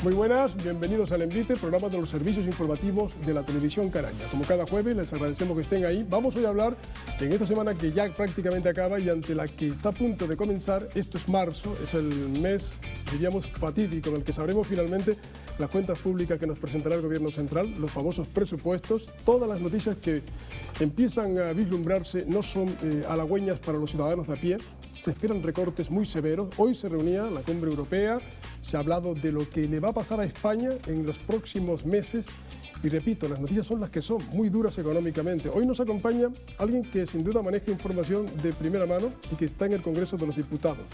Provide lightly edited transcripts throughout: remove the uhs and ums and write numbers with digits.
Muy buenas, bienvenidos al Envite, programa de los servicios informativos de la televisión canaria. Como cada jueves, les agradecemos que estén ahí. Vamos hoy a hablar en esta semana que ya prácticamente acaba y ante la que está a punto de comenzar. Esto es marzo, es el mes, diríamos, fatídico, en el que sabremos finalmente las cuentas públicas que nos presentará el Gobierno Central, los famosos presupuestos. Todas las noticias que empiezan a vislumbrarse no son halagüeñas para los ciudadanos de a pie. Se esperan recortes muy severos. Hoy se reunía la Cumbre Europea, se ha hablado de lo que le va a pasar a España en los próximos meses y repito, las noticias son las que son, muy duras económicamente. Hoy nos acompaña alguien que sin duda maneja información de primera mano y que está en el Congreso de los Diputados.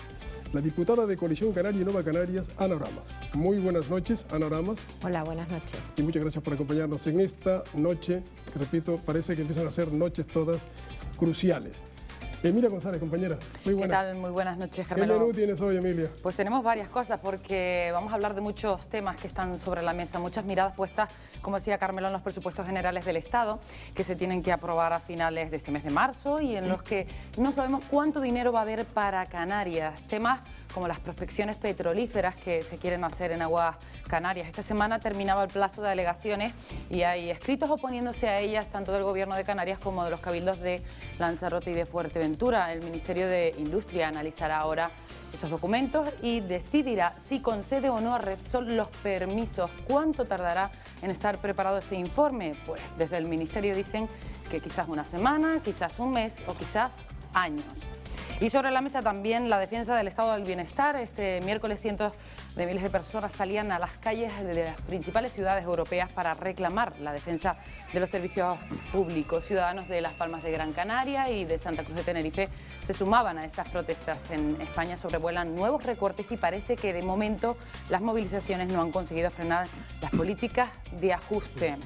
La diputada de Coalición Canaria y Nueva Canarias, Ana Oramas. Muy buenas noches, Ana Oramas. Hola, buenas noches. Y muchas gracias por acompañarnos en esta noche, que repito, parece que empiezan a ser noches todas cruciales. Emilia González, compañera, muy buenas. ¿Qué tal? Muy buenas noches, Carmelo. ¿Qué menú tienes hoy, Emilia? Pues tenemos varias cosas porque vamos a hablar de muchos temas que están sobre la mesa, muchas miradas puestas, como decía Carmelo, en los presupuestos generales del Estado, que se tienen que aprobar a finales de este mes de marzo y en los que no sabemos cuánto dinero va a haber para Canarias. Temas como las prospecciones petrolíferas que se quieren hacer en aguas canarias. Esta semana terminaba el plazo de alegaciones y hay escritos oponiéndose a ellas tanto del Gobierno de Canarias como de los cabildos de Lanzarote y de Fuerteventura. El Ministerio de Industria analizará ahora esos documentos y decidirá si concede o no a Repsol los permisos. ¿Cuánto tardará en estar preparado ese informe? Pues desde el Ministerio dicen que quizás una semana, quizás un mes o quizás años. Y sobre la mesa también la defensa del estado del bienestar. Este miércoles cientos de miles de personas salían a las calles de las principales ciudades europeas para reclamar la defensa de los servicios públicos. Ciudadanos de Las Palmas de Gran Canaria y de Santa Cruz de Tenerife se sumaban a esas protestas. En España sobrevuelan nuevos recortes y parece que de momento las movilizaciones no han conseguido frenar las políticas de ajuste.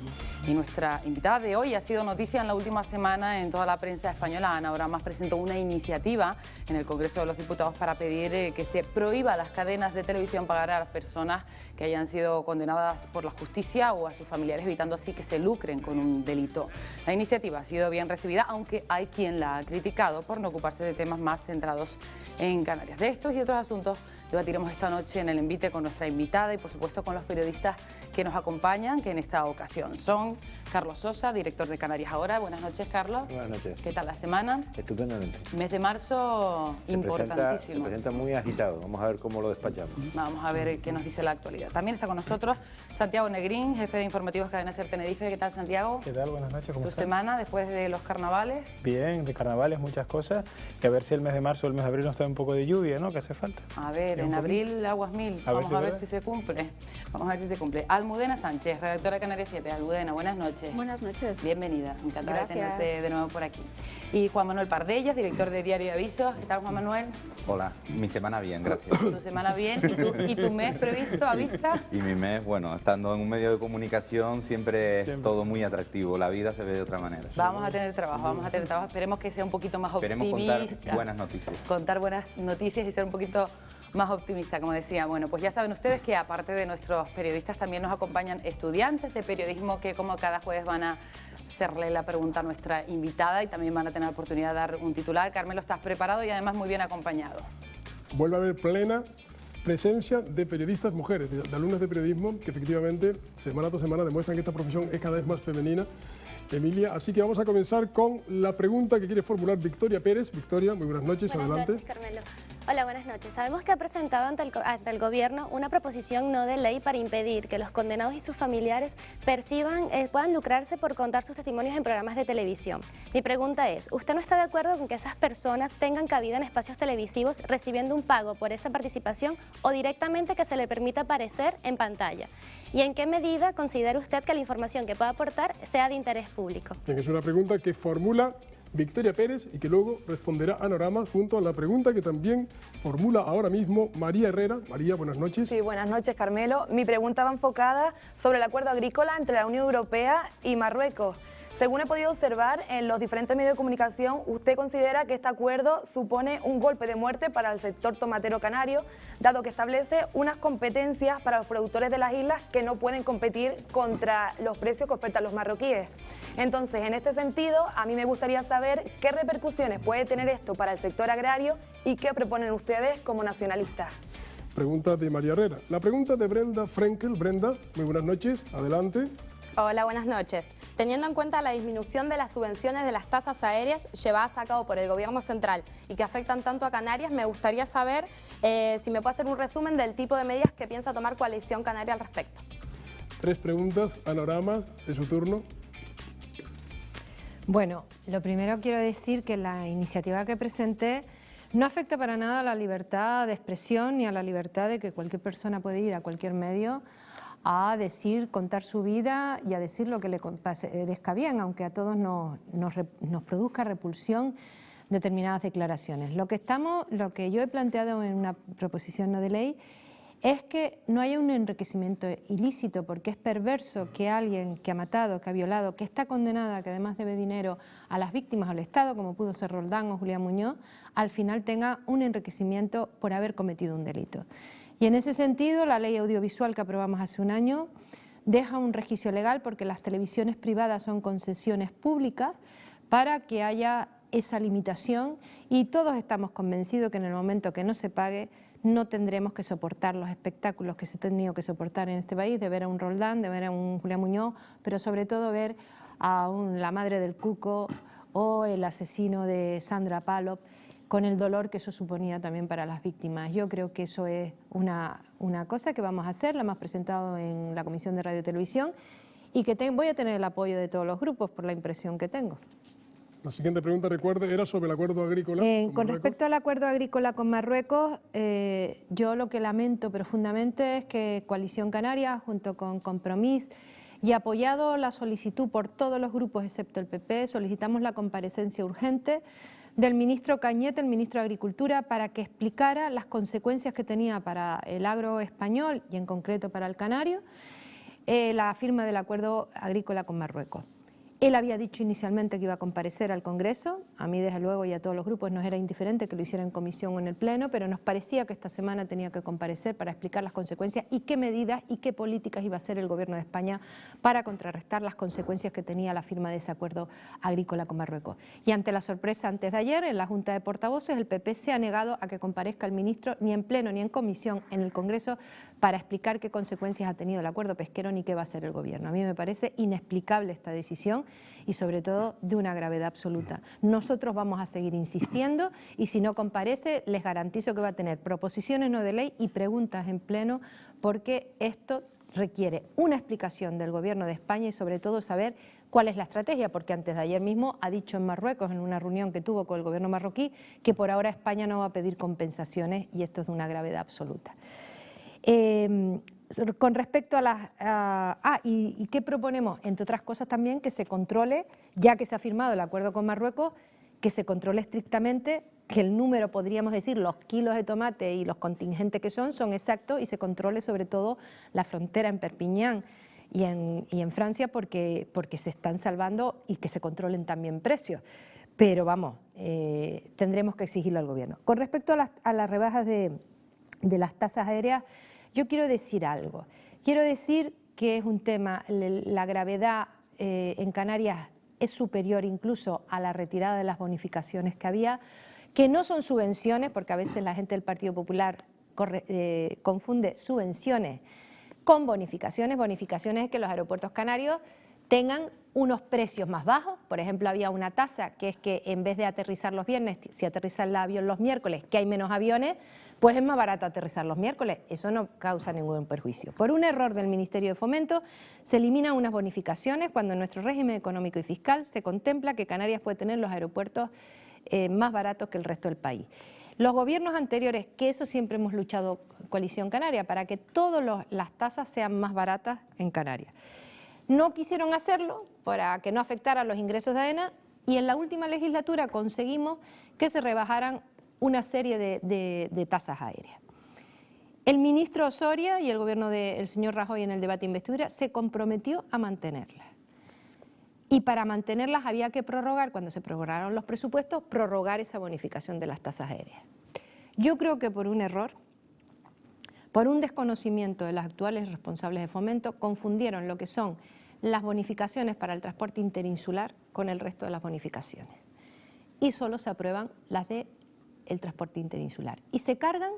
Y nuestra invitada de hoy ha sido noticia en la última semana en toda la prensa española. Ana Oramas presentó una iniciativa en el Congreso de los Diputados para pedir que se prohíba a las cadenas de televisión pagar a las personas que hayan sido condenadas por la justicia o a sus familiares, evitando así que se lucren con un delito. La iniciativa ha sido bien recibida, aunque hay quien la ha criticado por no ocuparse de temas más centrados en Canarias. De estos y otros asuntos debatiremos esta noche en el Envite con nuestra invitada y por supuesto con los periodistas que nos acompañan, que en esta ocasión son Carlos Sosa, director de Canarias Ahora. Buenas noches, Carlos. Buenas noches. ¿Qué tal la semana? Estupendamente. Mes de marzo importantísimo. Se presenta muy agitado. Vamos a ver cómo lo despachamos. Vamos a ver qué nos dice la actualidad. También está con nosotros Santiago Negrín, jefe de informativos Cadena SER Tenerife. ¿Qué tal, Santiago? ¿Qué tal? Buenas noches. ¿Cómo ¿Tu estás? semana después de los carnavales? Bien, de carnavales, muchas cosas. Y a ver si el mes de marzo o el mes de abril nos trae un poco de lluvia, ¿no? Que hace falta. A ver, en abril aguas mil. Vamos a ver si se cumple. Vamos a ver si se cumple. Almudena Sánchez, redactora de Canarias 7. Almudena, buenas noches. Buenas noches. Bienvenida, encantada Gracias. de tenerte de nuevo por aquí. Y Juan Manuel Pardellas, director de Diario de Avisos. ¿Qué tal, Juan Manuel? Hola, mi semana bien, gracias. Tu semana bien. ¿Y tu mes previsto a vista? Y mi mes, bueno, estando en un medio de comunicación siempre es todo muy atractivo, la vida se ve de otra manera. Vamos a tener trabajo, esperemos que sea un poquito más Esperemos optimista. contar buenas noticias. Contar buenas noticias y ser un poquito más optimista, como decía. Bueno, pues ya saben ustedes que aparte de nuestros periodistas también nos acompañan estudiantes de periodismo que como cada jueves van a hacerle la pregunta a nuestra invitada y también van a tener la oportunidad de dar un titular. Carmelo, estás preparado y además muy bien acompañado. Vuelve a haber plena presencia de periodistas mujeres, de alumnas de periodismo, que efectivamente semana tras semana demuestran que esta profesión es cada vez más femenina. Emilia, así que vamos a comenzar con la pregunta que quiere formular Victoria Pérez. Victoria, muy buenas noches, adelante. Buenas noches, Carmelo. Hola, buenas noches. Sabemos que ha presentado ante el Gobierno una proposición no de ley para impedir que los condenados y sus familiares puedan lucrarse por contar sus testimonios en programas de televisión. Mi pregunta es, ¿usted no está de acuerdo con que esas personas tengan cabida en espacios televisivos recibiendo un pago por esa participación o directamente que se le permita aparecer en pantalla? ¿Y en qué medida considera usted que la información que pueda aportar sea de interés público? Bien, es una pregunta que formula Victoria Pérez y que luego responderá Ana Oramas junto a la pregunta que también formula ahora mismo María Herrera. María, buenas noches. Sí, buenas noches, Carmelo. Mi pregunta va enfocada sobre el acuerdo agrícola entre la Unión Europea y Marruecos. Según he podido observar en los diferentes medios de comunicación, usted considera que este acuerdo supone un golpe de muerte para el sector tomatero canario, dado que establece unas competencias para los productores de las islas que no pueden competir contra los precios que ofertan los marroquíes. Entonces, en este sentido, a mí me gustaría saber qué repercusiones puede tener esto para el sector agrario y qué proponen ustedes como nacionalistas. Pregunta de María Herrera. La pregunta de Brenda Frenkel. Brenda, muy buenas noches, adelante. Hola, buenas noches. Teniendo en cuenta la disminución de las subvenciones de las tasas aéreas llevadas a cabo por el Gobierno central y que afectan tanto a Canarias, me gustaría saber si me puede hacer un resumen del tipo de medidas que piensa tomar Coalición Canaria al respecto. 3 preguntas. Ana Oramas, es su turno. Bueno, lo primero quiero decir que la iniciativa que presenté no afecta para nada a la libertad de expresión ni a la libertad de que cualquier persona puede ir a cualquier medio a decir, contar su vida y a decir lo que le parezca bien, aunque a todos nos produzca repulsión determinadas declaraciones. Lo que yo he planteado en una proposición no de ley es que no haya un enriquecimiento ilícito, porque es perverso que alguien que ha matado, que ha violado, que está condenada, que además debe dinero a las víctimas o al Estado, como pudo ser Roldán o Julián Muñoz, al final tenga un enriquecimiento por haber cometido un delito. Y en ese sentido, la ley audiovisual que aprobamos hace un año deja un resquicio legal, porque las televisiones privadas son concesiones públicas, para que haya esa limitación, y todos estamos convencidos que en el momento que no se pague no tendremos que soportar los espectáculos que se han tenido que soportar en este país, de ver a un Roldán, de ver a un Julián Muñoz, pero sobre todo ver a la madre del Cuco o el asesino de Sandra Palop, con el dolor que eso suponía también para las víctimas. Yo creo que eso es una cosa que vamos a hacer, la hemos presentado en la Comisión de Radio y Televisión, y que voy a tener el apoyo de todos los grupos por la impresión que tengo. La siguiente pregunta, recuerde, era sobre el acuerdo agrícola con respecto al acuerdo agrícola con Marruecos, yo lo que lamento profundamente es que Coalición Canaria, junto con Compromís, y apoyado la solicitud por todos los grupos excepto el PP, solicitamos la comparecencia urgente del ministro Cañete, el ministro de Agricultura, para que explicara las consecuencias que tenía para el agro español y en concreto para el canario la firma del acuerdo agrícola con Marruecos. Él había dicho inicialmente que iba a comparecer al Congreso, a mí desde luego y a todos los grupos nos era indiferente que lo hiciera en comisión o en el Pleno, pero nos parecía que esta semana tenía que comparecer para explicar las consecuencias y qué medidas y qué políticas iba a hacer el Gobierno de España para contrarrestar las consecuencias que tenía la firma de ese acuerdo agrícola con Marruecos. Y ante la sorpresa antes de ayer, en la Junta de Portavoces, el PP se ha negado a que comparezca el ministro ni en Pleno ni en comisión en el Congreso para explicar qué consecuencias ha tenido el acuerdo pesquero ni qué va a hacer el Gobierno. A mí me parece inexplicable esta decisión y sobre todo de una gravedad absoluta. Nosotros vamos a seguir insistiendo y si no comparece les garantizo que va a tener proposiciones no de ley y preguntas en pleno, porque esto requiere una explicación del Gobierno de España y sobre todo saber cuál es la estrategia, porque antes de ayer mismo ha dicho en Marruecos, en una reunión que tuvo con el Gobierno marroquí, que por ahora España no va a pedir compensaciones y esto es de una gravedad absoluta. Con respecto a las... ¿y qué proponemos? Entre otras cosas también que se controle, ya que se ha firmado el acuerdo con Marruecos, que se controle estrictamente que el número, podríamos decir, los kilos de tomate y los contingentes que son exactos y se controle sobre todo la frontera en Perpiñán y en Francia porque se están salvando y que se controlen también precios. Pero vamos, tendremos que exigirlo al Gobierno. Con respecto a las rebajas de las tasas aéreas, yo quiero decir algo. Quiero decir que es un tema, la gravedad en Canarias es superior incluso a la retirada de las bonificaciones que había, que no son subvenciones, porque a veces la gente del Partido Popular confunde subvenciones con bonificaciones. Bonificaciones es que los aeropuertos canarios tengan unos precios más bajos. Por ejemplo, había una tasa que es que en vez de aterrizar los viernes, si aterriza el avión los miércoles, que hay menos aviones, pues es más barato aterrizar los miércoles. Eso no causa ningún perjuicio. Por un error del Ministerio de Fomento se eliminan unas bonificaciones cuando en nuestro régimen económico y fiscal se contempla que Canarias puede tener los aeropuertos más baratos que el resto del país. Los gobiernos anteriores, que eso siempre hemos luchado Coalición Canaria, para que todas las tasas sean más baratas en Canarias. No quisieron hacerlo para que no afectara los ingresos de AENA y en la última legislatura conseguimos que se rebajaran una serie de tasas aéreas. El ministro Soria y el gobierno del señor Rajoy en el debate de investidura se comprometió a mantenerlas. Y para mantenerlas había que prorrogar, cuando se prorrogaron los presupuestos, prorrogar esa bonificación de las tasas aéreas. Yo creo que por un error, por un desconocimiento de los actuales responsables de Fomento, confundieron lo que son las bonificaciones para el transporte interinsular con el resto de las bonificaciones. Y solo se aprueban las del transporte interinsular. Y se cargan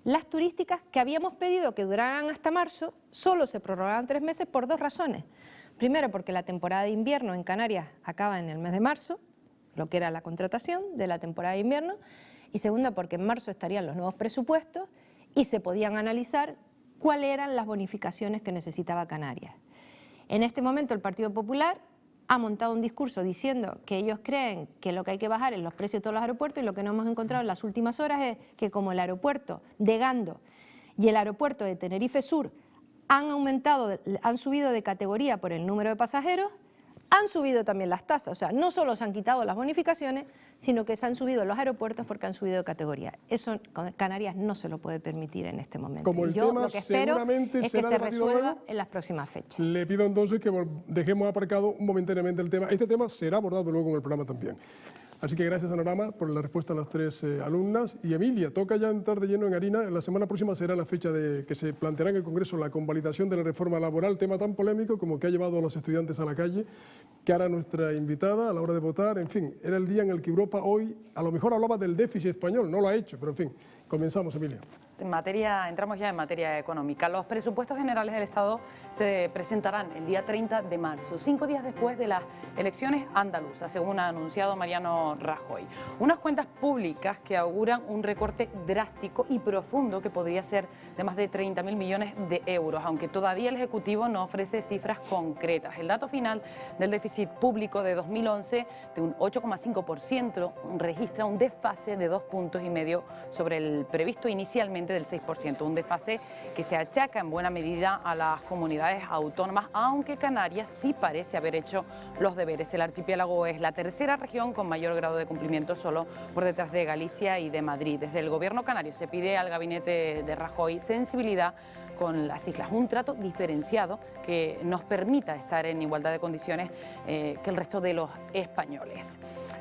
Las turísticas que habíamos pedido que duraran hasta marzo, solo se prorrogaban 3 meses por 2 razones. Primero, porque la temporada de invierno en Canarias acaba en el mes de marzo, lo que era la contratación de la temporada de invierno, y segundo, porque en marzo estarían los nuevos presupuestos y se podían analizar cuáles eran las bonificaciones que necesitaba Canarias. En este momento el Partido Popular ha montado un discurso diciendo que ellos creen que lo que hay que bajar es los precios de todos los aeropuertos, y lo que no hemos encontrado en las últimas horas es que como el aeropuerto de Gando y el aeropuerto de Tenerife Sur han subido de categoría por el número de pasajeros, han subido también las tasas. O sea, no solo se han quitado las bonificaciones, sino que se han subido los aeropuertos porque han subido de categoría. Eso Canarias no se lo puede permitir en este momento. Como el Yo tema lo que espero seguramente es que será se debatido resuelva luego, en las próximas fechas. le pido entonces que dejemos aparcado momentáneamente el tema. Este tema será abordado luego en el programa también. Así que gracias, Anorama, por la respuesta a las 3 alumnas. Y Emilia, toca ya entrar de lleno en harina. La semana próxima será la fecha de que se planteará en el Congreso la convalidación de la reforma laboral, tema tan polémico como que ha llevado a los estudiantes a la calle, que hará nuestra invitada a la hora de votar. En fin, era el día en el que Europa hoy a lo mejor hablaba del déficit español, no lo ha hecho, pero en fin, comenzamos, Emilia. Entramos ya en materia económica. Los presupuestos generales del Estado se presentarán el día 30 de marzo, 5 días después de las elecciones andaluzas, según ha anunciado Mariano Rajoy. Unas cuentas públicas que auguran un recorte drástico y profundo que podría ser de más de 30.000 millones de euros, aunque todavía el Ejecutivo no ofrece cifras concretas. El dato final del déficit público de 2011, de un 8,5%, registra un desfase de 2,5 puntos sobre el previsto inicialmente del 6%, un desfase que se achaca en buena medida a las comunidades autónomas, aunque Canarias sí parece haber hecho los deberes. El archipiélago es la tercera región con mayor grado de cumplimiento, solo por detrás de Galicia y de Madrid. Desde el gobierno canario se pide al gabinete de Rajoy sensibilidad con las islas, un trato diferenciado que nos permita estar en igualdad de condiciones que el resto de los españoles.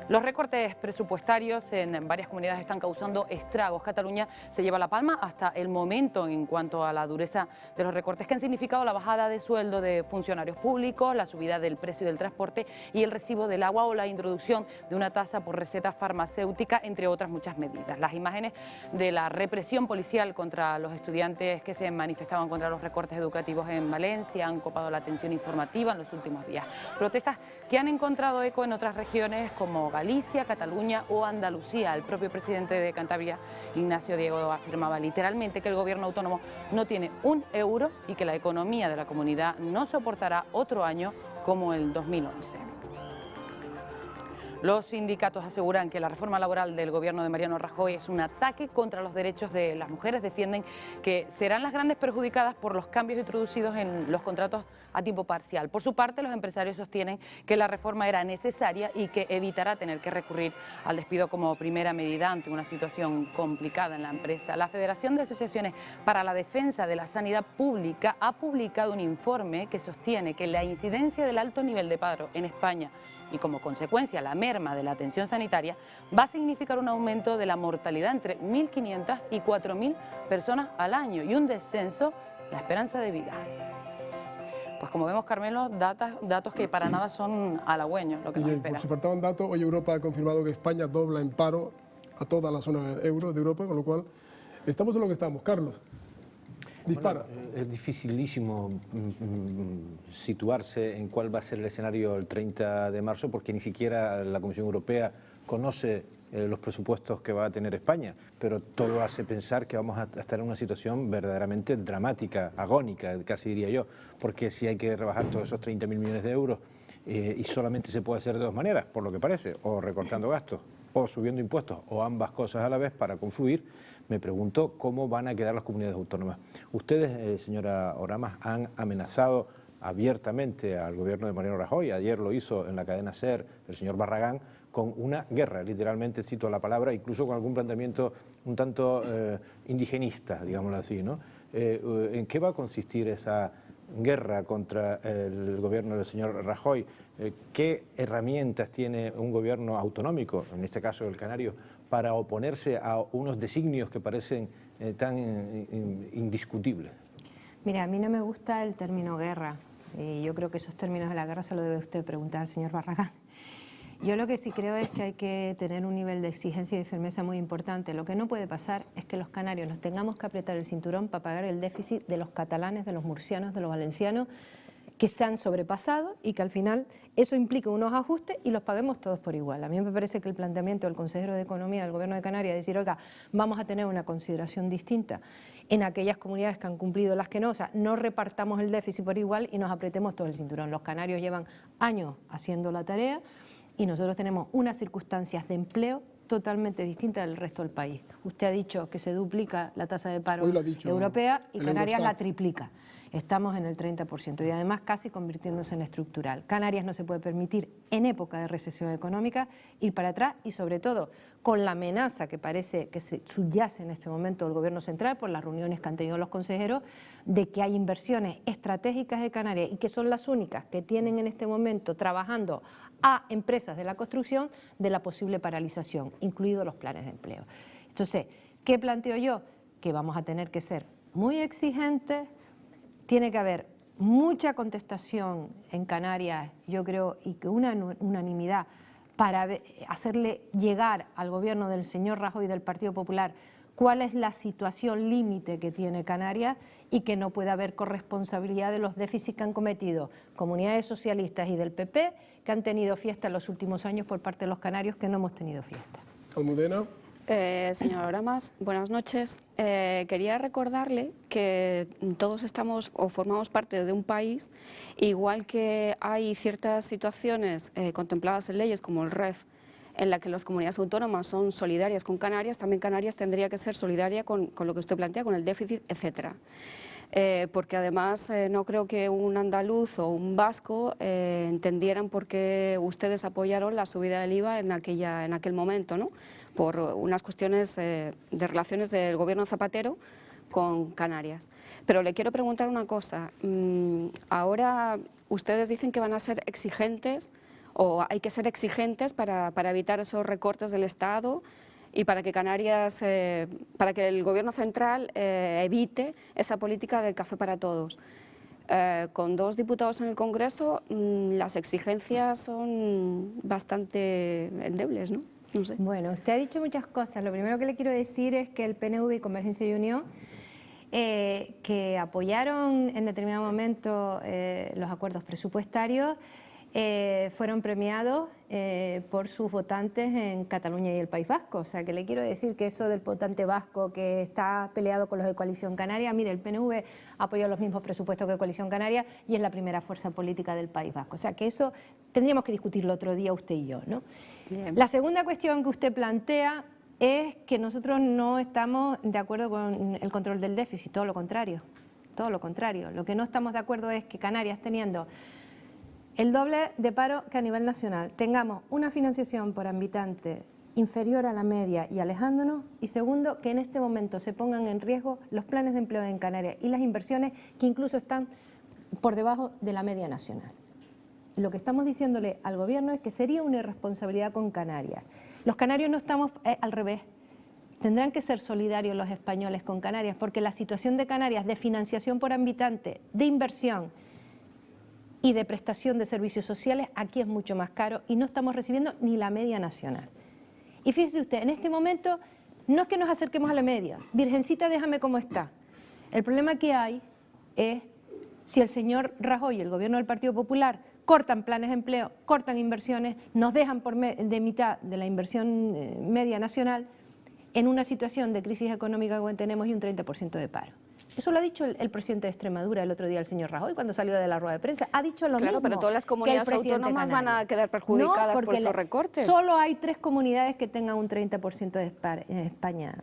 Los recortes presupuestarios en varias comunidades están causando estragos. Cataluña se lleva la palma hasta el momento en cuanto a la dureza de los recortes, que han significado la bajada de sueldo de funcionarios públicos, la subida del precio del transporte y el recibo del agua, o la introducción de una tasa por receta farmacéutica, entre otras muchas medidas. Las imágenes de la represión policial contra los estudiantes que se manifestaban contra los recortes educativos en Valencia han copado la atención informativa en los últimos días. Protestas que han encontrado eco en otras regiones como Galicia, Cataluña o Andalucía. El propio presidente de Cantabria, Ignacio Diego, afirmaba literalmente que el gobierno autónomo no tiene un euro y que la economía de la comunidad no soportará otro año como el 2011. Los sindicatos aseguran que la reforma laboral del gobierno de Mariano Rajoy es un ataque contra los derechos de las mujeres. Defienden que serán las grandes perjudicadas por los cambios introducidos en los contratos a tiempo parcial. Por su parte, los empresarios sostienen que la reforma era necesaria y que evitará tener que recurrir al despido como primera medida ante una situación complicada en la empresa. La Federación de Asociaciones para la Defensa de la Sanidad Pública ha publicado un informe que sostiene que la incidencia del alto nivel de paro en España y como consecuencia la merma de la atención sanitaria va a significar un aumento de la mortalidad entre 1.500 y 4.000 personas al año y un descenso en la esperanza de vida. Pues como vemos, Carmelo, datos que para nada son halagüeños lo que nos espera. Si faltaban datos, hoy Europa ha confirmado que España dobla en paro a toda la zona euro de Europa, con lo cual estamos en lo que estamos. Carlos, dispara. Bueno, es dificilísimo situarse en cuál va a ser el escenario el 30 de marzo, porque ni siquiera la Comisión Europea conoce los presupuestos que va a tener España, pero todo hace pensar que vamos a estar en una situación verdaderamente dramática, agónica, casi diría yo, porque si hay que rebajar todos esos 30.000 millones de euros y solamente se puede hacer de dos maneras, por lo que parece, o recortando gastos, o subiendo impuestos, o ambas cosas a la vez para confluir, me pregunto cómo van a quedar las comunidades autónomas. Ustedes, señora Oramas, han amenazado abiertamente al gobierno de Mariano Rajoy, ayer lo hizo en la cadena SER el señor Barragán, con una guerra, literalmente cito la palabra, incluso con algún planteamiento un tanto indigenista, digámoslo así, ¿no? ¿En qué va a consistir esa guerra contra el gobierno del señor Rajoy? ¿Qué herramientas tiene un gobierno autonómico, en este caso el canario, para oponerse a unos designios que parecen tan indiscutibles? Mira, a mí no me gusta el término guerra. Yo creo que esos términos de la guerra se lo debe usted preguntar al señor Barragán. Yo lo que sí creo es que hay que tener un nivel de exigencia y de firmeza muy importante. Lo que no puede pasar es que los canarios nos tengamos que apretar el cinturón para pagar el déficit de los catalanes, de los murcianos, de los valencianos, que se han sobrepasado y que al final eso implica unos ajustes y los paguemos todos por igual. A mí me parece que el planteamiento del consejero de Economía del Gobierno de Canarias es decir, oiga, vamos a tener una consideración distinta en aquellas comunidades que han cumplido, las que no, o sea, no repartamos el déficit por igual y nos apretemos todo el cinturón. Los canarios llevan años haciendo la tarea y nosotros tenemos unas circunstancias de empleo totalmente distintas del resto del país. Usted ha dicho que se duplica la tasa de paro europea y Canarias la triplica. Estamos en el 30% y además casi convirtiéndose en estructural. Canarias no se puede permitir en época de recesión económica ir para atrás y sobre todo con la amenaza que parece que se subyace en este momento el Gobierno central por las reuniones que han tenido los consejeros de que hay inversiones estratégicas de Canarias y que son las únicas que tienen en este momento trabajando a empresas de la construcción de la posible paralización, incluidos los planes de empleo. Entonces, ¿qué planteo yo? Que vamos a tener que ser muy exigentes. Tiene que haber mucha contestación en Canarias, yo creo, y que una unanimidad para hacerle llegar al gobierno del señor Rajoy y del Partido Popular cuál es la situación límite que tiene Canarias y que no puede haber corresponsabilidad de los déficits que han cometido comunidades socialistas y del PP, que han tenido fiesta en los últimos años por parte de los canarios que no hemos tenido fiesta. Almudena. Señora Oramas, buenas noches. Quería recordarle que todos estamos o formamos parte de un país, igual que hay ciertas situaciones contempladas en leyes como el REF, en la que las comunidades autónomas son solidarias con Canarias, también Canarias tendría que ser solidaria con lo que usted plantea, con el déficit, etcétera. Porque además no creo que un andaluz o un vasco entendieran por qué ustedes apoyaron la subida del IVA en aquel momento, ¿no? Por unas cuestiones de relaciones del gobierno Zapatero con Canarias. Pero le quiero preguntar una cosa. Ahora ustedes dicen que van a ser exigentes o hay que ser exigentes para evitar esos recortes del Estado y para que Canarias, para que el gobierno central evite esa política del café para todos. Con 2 diputados en el Congreso, las exigencias son bastante endebles, ¿no? No sé. Bueno, usted ha dicho muchas cosas. Lo primero que le quiero decir es que el PNV y Convergencia y Unión, que apoyaron en determinado momento los acuerdos presupuestarios, fueron premiados por sus votantes en Cataluña y el País Vasco. O sea, que le quiero decir que eso del votante vasco que está peleado con los de Coalición Canaria, mire, el PNV apoyó los mismos presupuestos que Coalición Canaria y es la primera fuerza política del País Vasco. O sea, que eso tendríamos que discutirlo otro día usted y yo, ¿no? Bien. La segunda cuestión que usted plantea es que nosotros no estamos de acuerdo con el control del déficit, todo lo contrario, todo lo contrario. Lo que no estamos de acuerdo es que Canarias, teniendo el doble de paro que a nivel nacional, tengamos una financiación por habitante inferior a la media y alejándonos, y segundo, que en este momento se pongan en riesgo los planes de empleo en Canarias y las inversiones que incluso están por debajo de la media nacional. Lo que estamos diciéndole al gobierno es que sería una irresponsabilidad con Canarias. Los canarios no estamos al revés. Tendrán que ser solidarios los españoles con Canarias, porque la situación de Canarias de financiación por habitante, de inversión y de prestación de servicios sociales, aquí es mucho más caro y no estamos recibiendo ni la media nacional. Y fíjese usted, en este momento no es que nos acerquemos a la media, Virgencita, déjame como está. El problema que hay es si el señor Rajoy y el gobierno del Partido Popular cortan planes de empleo, cortan inversiones, nos dejan de mitad de la inversión media nacional en una situación de crisis económica que tenemos y un 30% de paro. Eso lo ha dicho el presidente de Extremadura el otro día, el señor Rajoy, cuando salió de la rueda de prensa. Ha dicho lo mismo. Claro, pero todas las comunidades autónomas van a quedar perjudicadas por esos recortes. Solo hay 3 comunidades que tengan un 30% en España,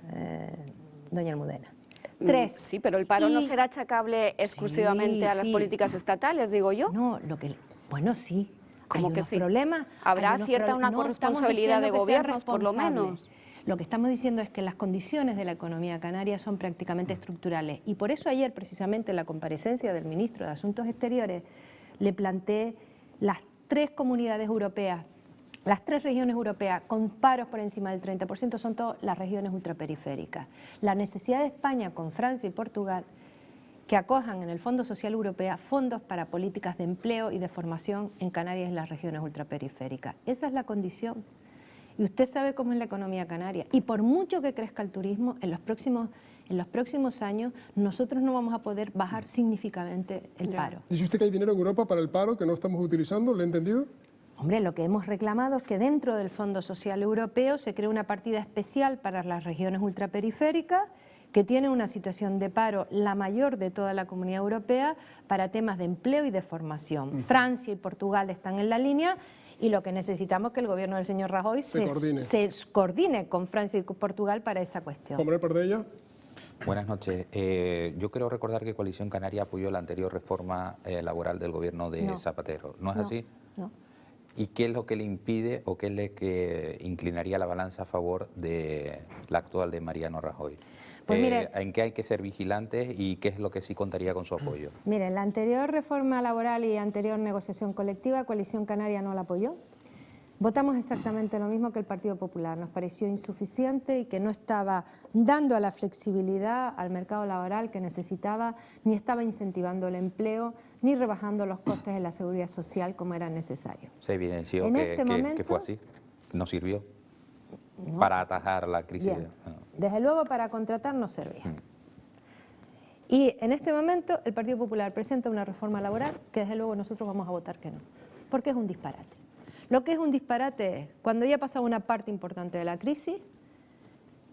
doña Almudena. 3. Sí, pero el paro no será achacable exclusivamente a las políticas estatales, digo yo. No, bueno, sí. ¿Cómo que sí? Problemas. Habrá una corresponsabilidad de gobiernos, por lo menos. Lo que estamos diciendo es que las condiciones de la economía canaria son prácticamente estructurales y por eso ayer, precisamente en la comparecencia del ministro de Asuntos Exteriores, le planteé las 3 comunidades europeas, las 3 regiones europeas con paros por encima del 30% son todas las regiones ultraperiféricas. La necesidad de España con Francia y Portugal, que acojan en el Fondo Social Europeo fondos para políticas de empleo y de formación en Canarias y en las regiones ultraperiféricas. Esa es la condición. Y usted sabe cómo es la economía canaria. Y por mucho que crezca el turismo, en los próximos años nosotros no vamos a poder bajar significativamente el paro. ¿Dice usted que hay dinero en Europa para el paro que no estamos utilizando? ¿Le he entendido? Hombre, lo que hemos reclamado es que dentro del Fondo Social Europeo se cree una partida especial para las regiones ultraperiféricas que tienen una situación de paro la mayor de toda la Comunidad Europea para temas de empleo y de formación. Francia y Portugal están en la línea y lo que necesitamos es que el gobierno del señor Rajoy se coordine con Francia y Portugal para esa cuestión. Hombre, Pardella. Buenas noches. Yo creo recordar que Coalición Canaria apoyó la anterior reforma laboral del gobierno de Zapatero. ¿No es así? No. ¿Y qué es lo que le impide o qué es lo que inclinaría la balanza a favor de la actual de Mariano Rajoy? Pues mire, ¿en qué hay que ser vigilantes y qué es lo que sí contaría con su apoyo? Mire, la anterior reforma laboral y anterior negociación colectiva, Coalición Canaria no la apoyó. Votamos exactamente lo mismo que el Partido Popular. Nos pareció insuficiente y que no estaba dando a la flexibilidad al mercado laboral que necesitaba, ni estaba incentivando el empleo, ni rebajando los costes de la seguridad social como era necesario. ¿Se evidenció en que, este momento, que fue así? ¿No sirvió? No. Para atajar la crisis. Bien. Desde luego para contratar no servía. Y en este momento el Partido Popular presenta una reforma laboral que desde luego nosotros vamos a votar que no, porque es un disparate. Lo que es un disparate es, cuando ya ha pasado una parte importante de la crisis,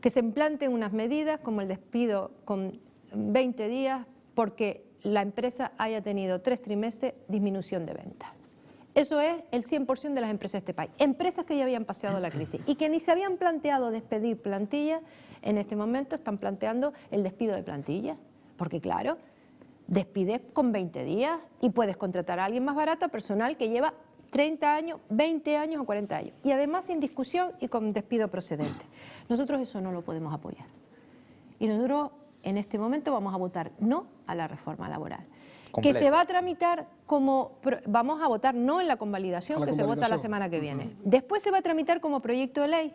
que se implanten unas medidas como el despido con 20 días porque la empresa haya tenido 3 trimestres disminución de ventas. Eso es el 100% de las empresas de este país. Empresas que ya habían pasado la crisis y que ni se habían planteado despedir plantillas, en este momento están planteando el despido de plantillas. Porque claro, despides con 20 días y puedes contratar a alguien más barato, a personal que lleva 30 años, 20 años o 40 años. Y además sin discusión y con despido procedente. Nosotros eso no lo podemos apoyar. Y nosotros en este momento vamos a votar no a la reforma laboral. Que se va a tramitar como... Vamos a votar no en la convalidación, que se vota la semana que viene. Después se va a tramitar como proyecto de ley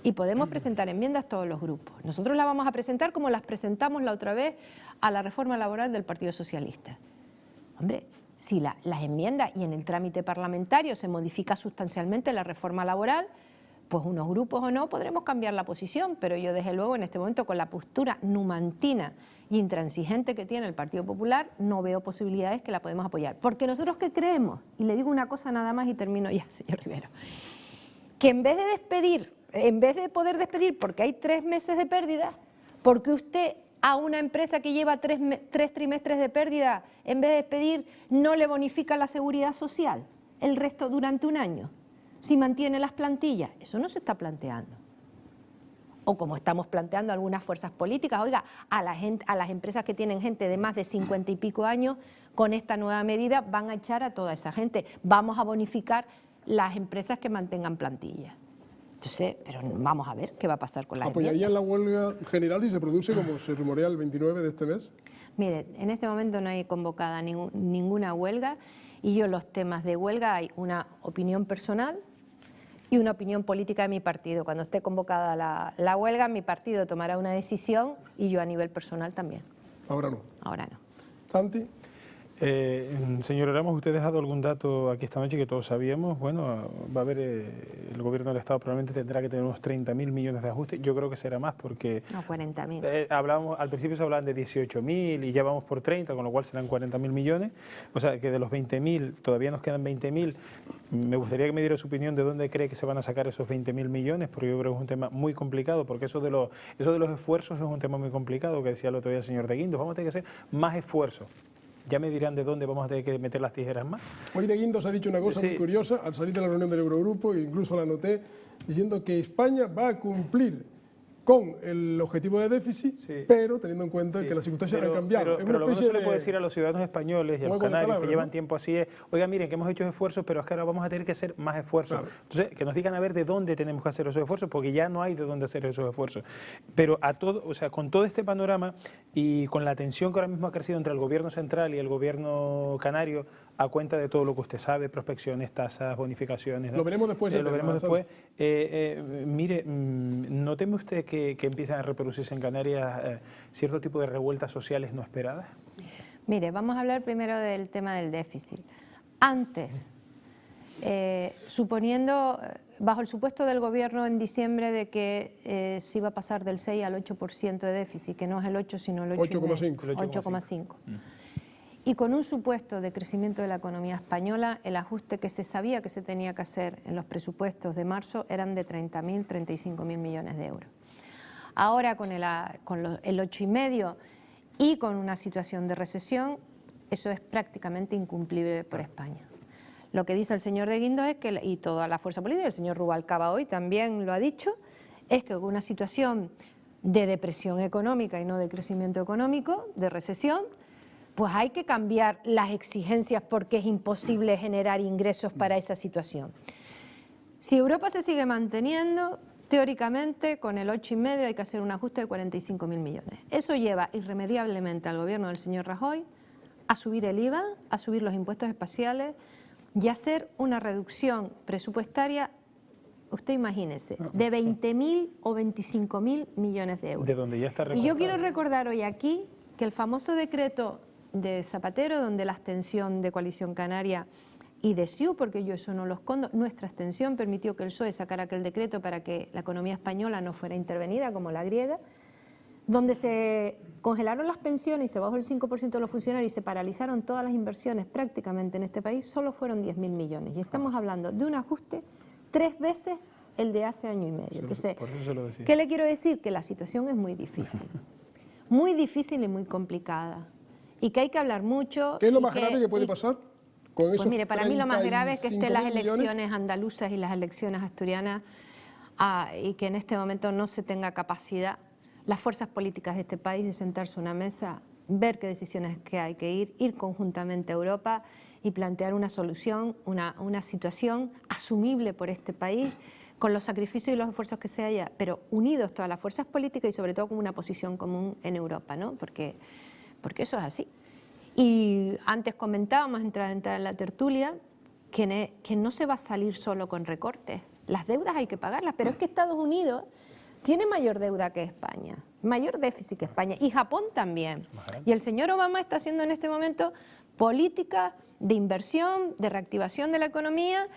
y podemos presentar enmiendas todos los grupos. Nosotros la vamos a presentar como las presentamos la otra vez a la reforma laboral del Partido Socialista. Hombre, si las enmiendas y en el trámite parlamentario se modifica sustancialmente la reforma laboral, pues unos grupos o no podremos cambiar la posición, pero yo desde luego en este momento con la postura numantina y intransigente que tiene el Partido Popular no veo posibilidades que la podemos apoyar. Porque nosotros ¿qué creemos? Y le digo una cosa nada más y termino ya, señor Rivero. Que en vez de despedir, en vez de poder despedir porque hay 3 meses de pérdida, porque usted a una empresa que lleva 3 trimestres de pérdida, en vez de despedir, no le bonifica la seguridad social el resto durante un año, si mantiene las plantillas. Eso no se está planteando. O como estamos planteando algunas fuerzas políticas, oiga, a las empresas que tienen gente de más de 50 y pico años, con esta nueva medida van a echar a toda esa gente. Vamos a bonificar las empresas que mantengan plantillas. Entonces, pero vamos a ver qué va a pasar con las enmiendas. ¿Apoyarían la huelga general si se produce como se rumorea el 29 de este mes? Mire, en este momento no hay convocada ninguna huelga y yo los temas de huelga hay una opinión personal y una opinión política de mi partido. Cuando esté convocada la huelga, mi partido tomará una decisión y yo a nivel personal también. Ahora no. Ahora no. Santi. Señor Ramos, usted ha dejado algún dato aquí esta noche que todos sabíamos. Bueno, va a haber, el gobierno del Estado probablemente tendrá que tener unos 30.000 millones de ajustes. Yo creo que será más porque... No, 40.000. Al principio se hablaban de 18.000 y ya vamos por 30, con lo cual serán 40.000 millones. O sea, que de los 20.000 todavía nos quedan 20.000. Me gustaría que me diera su opinión de dónde cree que se van a sacar esos 20.000 millones, porque yo creo que es un tema muy complicado, porque eso de los esfuerzos es un tema muy complicado, que decía el otro día el señor de Guindos. Vamos a tener que hacer más esfuerzos. Ya me dirán de dónde vamos a tener que meter las tijeras más. Hoy de Guindos ha dicho una cosa muy curiosa al salir de la reunión del Eurogrupo, e incluso la anoté, diciendo que España va a cumplir con el objetivo de déficit, pero teniendo en cuenta que las circunstancias han cambiado. Pero lo que no se le puede decir a los ciudadanos españoles y a los canarios que llevan tiempo así es, oiga, miren, que hemos hecho esfuerzos, pero es que ahora vamos a tener que hacer más esfuerzos. Claro. Entonces, que nos digan a ver de dónde tenemos que hacer esos esfuerzos, porque ya no hay de dónde hacer esos esfuerzos. Pero con todo este panorama y con la tensión que ahora mismo ha crecido entre el gobierno central y el gobierno canario, a cuenta de todo lo que usted sabe, prospecciones, tasas, bonificaciones, ¿no? Lo veremos después. Lo veremos después. Mire, ¿no teme usted que empiezan a reproducirse en Canarias cierto tipo de revueltas sociales no esperadas? Mire, vamos a hablar primero del tema del déficit. Antes, suponiendo, bajo el supuesto del Gobierno en diciembre de que se iba a pasar del 6 al 8% de déficit, que no es el 8 sino el 8,5. Y con un supuesto de crecimiento de la economía española, el ajuste que se sabía que se tenía que hacer en los presupuestos de marzo eran de 30.000, 35.000 millones de euros. Ahora con el 8,5 y con una situación de recesión, eso es prácticamente incumplible por España. Lo que dice el señor de Guindos es que, y toda la fuerza política, el señor Rubalcaba hoy también lo ha dicho, es que con una situación de depresión económica y no de crecimiento económico, de recesión, pues hay que cambiar las exigencias porque es imposible generar ingresos para esa situación. Si Europa se sigue manteniendo, teóricamente con el 8,5 hay que hacer un ajuste de 45.000 millones. Eso lleva irremediablemente al gobierno del señor Rajoy a subir el IVA, a subir los impuestos espaciales y a hacer una reducción presupuestaria, usted imagínese, de 20.000 o 25.000 millones de euros. De donde ya está recortado. Y yo quiero recordar hoy aquí que el famoso decreto de Zapatero, donde la abstención de Coalición Canaria y de CiU, porque yo eso no lo escondo, nuestra abstención permitió que el PSOE sacara aquel decreto para que la economía española no fuera intervenida como la griega, donde se congelaron las pensiones y se bajó el 5% de los funcionarios y se paralizaron todas las inversiones prácticamente en este país, solo fueron 10.000 millones. Y estamos hablando de un ajuste 3 veces el de hace año y medio. Entonces, ¿qué le quiero decir? Que la situación es muy difícil y muy complicada. Y que hay que hablar mucho. ¿Qué es lo más grave que puede pasar con esos? Pues mire, para mí lo más grave es que estén las elecciones andaluzas y las elecciones asturianas y que en este momento no se tenga capacidad las fuerzas políticas de este país de sentarse a una mesa, ver qué decisiones que hay que ir conjuntamente a Europa y plantear una solución, una situación asumible por este país, con los sacrificios y los esfuerzos que se haya, pero unidos todas las fuerzas políticas y sobre todo con una posición común en Europa, ¿no? Porque eso es así. Y antes comentábamos, en la tertulia, que no se va a salir solo con recortes. Las deudas hay que pagarlas, pero es que Estados Unidos tiene mayor deuda que España, mayor déficit que España, y Japón también. Y el señor Obama está haciendo en este momento política de inversión, de reactivación de la economía.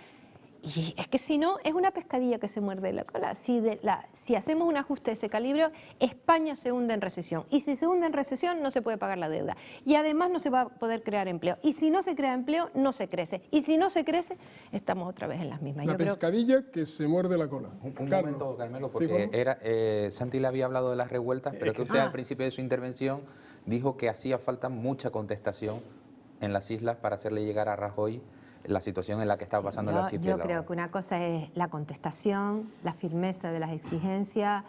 Y es que si no, es una pescadilla que se muerde la cola. Si hacemos un ajuste de ese calibre, España se hunde en recesión. Y si se hunde en recesión, no se puede pagar la deuda. Y además no se va a poder crear empleo. Y si no se crea empleo, no se crece. Y si no se crece, estamos otra vez en las mismas. La pescadilla que se muerde la cola. Un momento, Carmelo, porque Santi le había hablado de las revueltas, pero que usted al principio de su intervención dijo que hacía falta mucha contestación en las islas para hacerle llegar a Rajoy la situación en la que está pasando el archipiélago. Yo creo que una cosa es la contestación, la firmeza de las exigencias,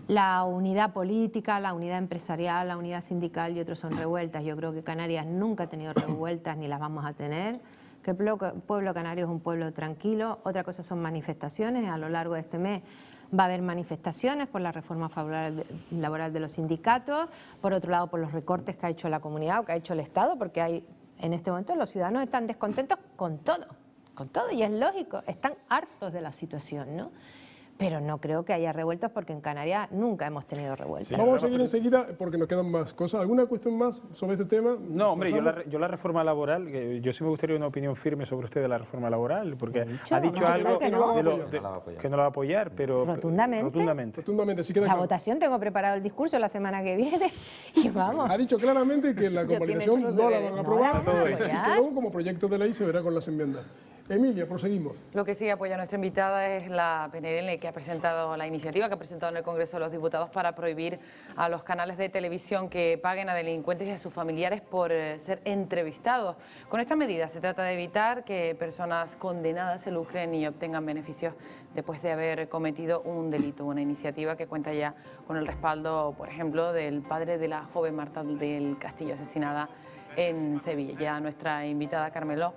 la unidad política, la unidad empresarial, la unidad sindical y otros son revueltas. Yo creo que Canarias nunca ha tenido revueltas ni las vamos a tener, que el pueblo canario es un pueblo tranquilo. Otra cosa son manifestaciones. A lo largo de este mes va a haber manifestaciones por la reforma laboral de los sindicatos, por otro lado por los recortes que ha hecho la comunidad o que ha hecho el Estado, porque en este momento los ciudadanos están descontentos con todo, y es lógico, están hartos de la situación, ¿no? Pero no creo que haya revueltas porque en Canarias nunca hemos tenido revueltas. Sí, vamos a seguir enseguida porque nos quedan más cosas. ¿Alguna cuestión más sobre este tema? No, hombre, yo la reforma laboral, yo sí me gustaría una opinión firme sobre usted de la reforma laboral, porque ha dicho algo que no la va a apoyar, pero rotundamente. Sí queda la votación, tengo preparado el discurso la semana que viene y vamos. Ha dicho claramente que la convalidación no la van a aprobar y que luego como proyecto de ley se verá con las enmiendas. Emilia, proseguimos. Lo que sí apoya a nuestra invitada es la PNL que ha presentado la iniciativa que ha presentado en el Congreso de los Diputados para prohibir a los canales de televisión que paguen a delincuentes y a sus familiares por ser entrevistados. Con esta medida se trata de evitar que personas condenadas se lucren y obtengan beneficios después de haber cometido un delito. Una iniciativa que cuenta ya con el respaldo, por ejemplo, del padre de la joven Marta del Castillo asesinada en Sevilla. Ya nuestra invitada Carmelo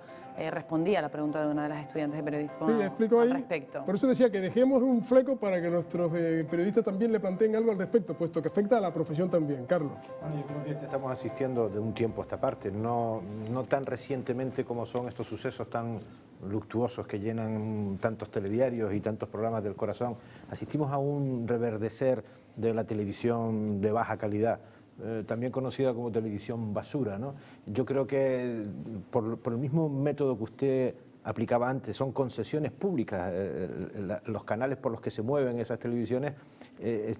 respondía a la pregunta de una de las estudiantes de periodismo al respecto. Por eso decía que dejemos un fleco para que nuestros periodistas también le planteen algo al respecto, puesto que afecta a la profesión también. Carlos. Bueno, yo creo que estamos asistiendo de un tiempo a esta parte, no tan recientemente como son estos sucesos tan luctuosos que llenan tantos telediarios y tantos programas del corazón. Asistimos a un reverdecer de la televisión de baja calidad. también conocida como televisión basura, ¿no? Yo creo que por el mismo método que usted aplicaba antes, son concesiones públicas, los canales por los que se mueven esas televisiones,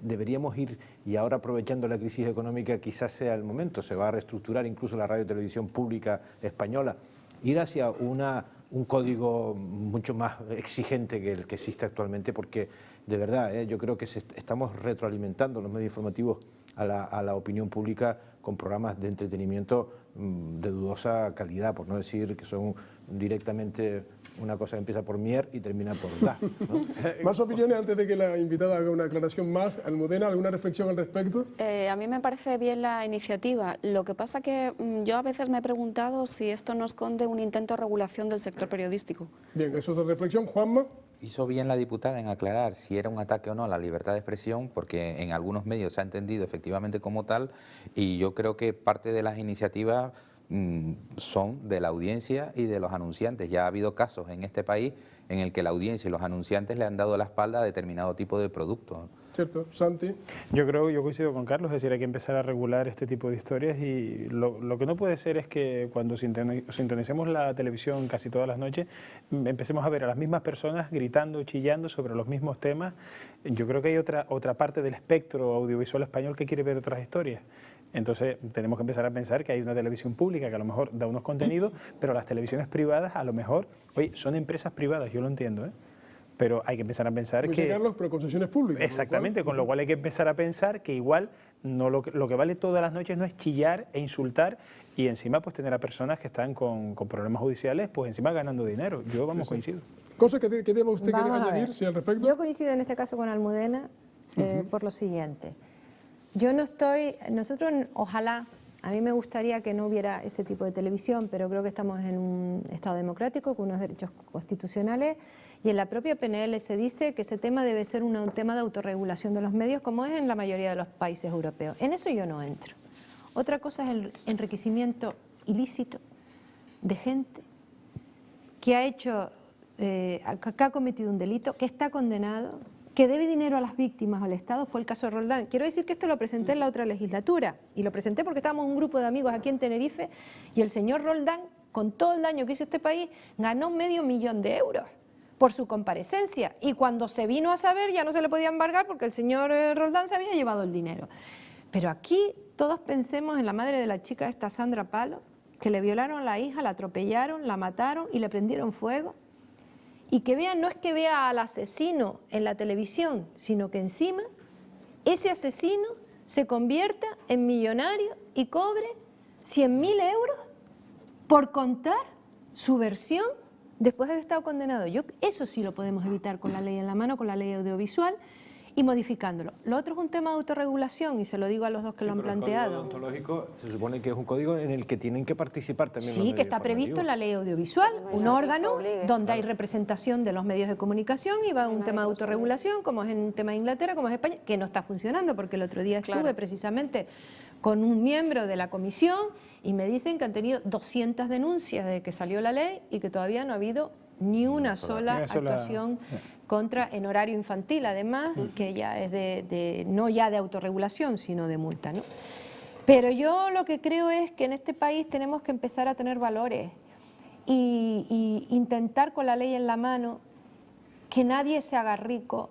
deberíamos ir, y ahora aprovechando la crisis económica quizás sea el momento, se va a reestructurar incluso la radio y televisión pública española, ir hacia un código mucho más exigente que el que existe actualmente, porque de verdad yo creo que estamos retroalimentando los medios informativos a la opinión pública con programas de entretenimiento de dudosa calidad, por no decir que son directamente una cosa que empieza por mier y termina por da, ¿no? ¿Más opiniones antes de que la invitada haga una aclaración más? Almudena, ¿alguna reflexión al respecto? A mí me parece bien la iniciativa. Lo que pasa que yo a veces me he preguntado si esto no esconde un intento de regulación del sector periodístico. Bien, eso es la reflexión. Juanma. Hizo bien la diputada en aclarar si era un ataque o no a la libertad de expresión, porque en algunos medios se ha entendido efectivamente como tal, y yo creo que parte de las iniciativas son de la audiencia y de los anunciantes. Ya ha habido casos en este país en el que la audiencia y los anunciantes le han dado la espalda a determinado tipo de producto. Cierto, Santi. Yo coincido con Carlos, es decir, hay que empezar a regular este tipo de historias, y lo que no puede ser es que cuando sintonicemos la televisión casi todas las noches empecemos a ver a las mismas personas gritando, chillando sobre los mismos temas. Yo creo que hay otra parte del espectro audiovisual español que quiere ver otras historias. Entonces tenemos que empezar a pensar que hay una televisión pública que a lo mejor da unos contenidos, pero las televisiones privadas a lo mejor, oye, son empresas privadas, yo lo entiendo, pero hay que empezar a pensar que... Carlos, pero concesiones públicas. Exactamente, con lo cual hay que empezar a pensar que igual no lo que vale todas las noches no es chillar e insultar y encima pues tener a personas que están con problemas judiciales, pues encima ganando dinero. Yo coincido. ¿Cosa que deba usted añadir al respecto? Yo coincido en este caso con Almudena por lo siguiente. Nosotros ojalá, a mí me gustaría que no hubiera ese tipo de televisión, pero creo que estamos en un Estado democrático con unos derechos constitucionales y en la propia PNL se dice que ese tema debe ser un tema de autorregulación de los medios, como es en la mayoría de los países europeos. En eso yo no entro. Otra cosa es el enriquecimiento ilícito de gente que ha cometido un delito, que está condenado, que debe dinero a las víctimas, al Estado. Fue el caso de Roldán. Quiero decir que esto lo presenté en la otra legislatura, y lo presenté porque estábamos un grupo de amigos aquí en Tenerife, y el señor Roldán, con todo el daño que hizo este país, ganó $500.000 euros por su comparecencia, y cuando se vino a saber ya no se le podía embargar porque el señor Roldán se había llevado el dinero. Pero aquí todos pensemos en la madre de la chica esta, Sandra Palo, que le violaron a la hija, la atropellaron, la mataron y le prendieron fuego. Y que vean, no es que vea al asesino en la televisión, sino que encima ese asesino se convierta en millonario y cobre 100.000 euros por contar su versión después de haber estado condenado. Eso sí lo podemos evitar con la ley en la mano, con la ley audiovisual y modificándolo. Lo otro es un tema de autorregulación, y se lo digo a los dos que lo han planteado. El código deontológico se supone que es un código en el que tienen que participar también los Sí, medios que está previsto en la ley audiovisual, un órgano donde hay representación de los medios de comunicación, y va un tema de autorregulación, como es en un tema de Inglaterra, como es España, que no está funcionando, porque el otro día estuve precisamente con un miembro de la comisión y me dicen que han tenido 200 denuncias desde que salió la ley y que todavía no ha habido ni una sola actuación en horario infantil, además, que ya es no ya de autorregulación, sino de multa, ¿no? Pero yo lo que creo es que en este país tenemos que empezar a tener valores y intentar con la ley en la mano que nadie se haga rico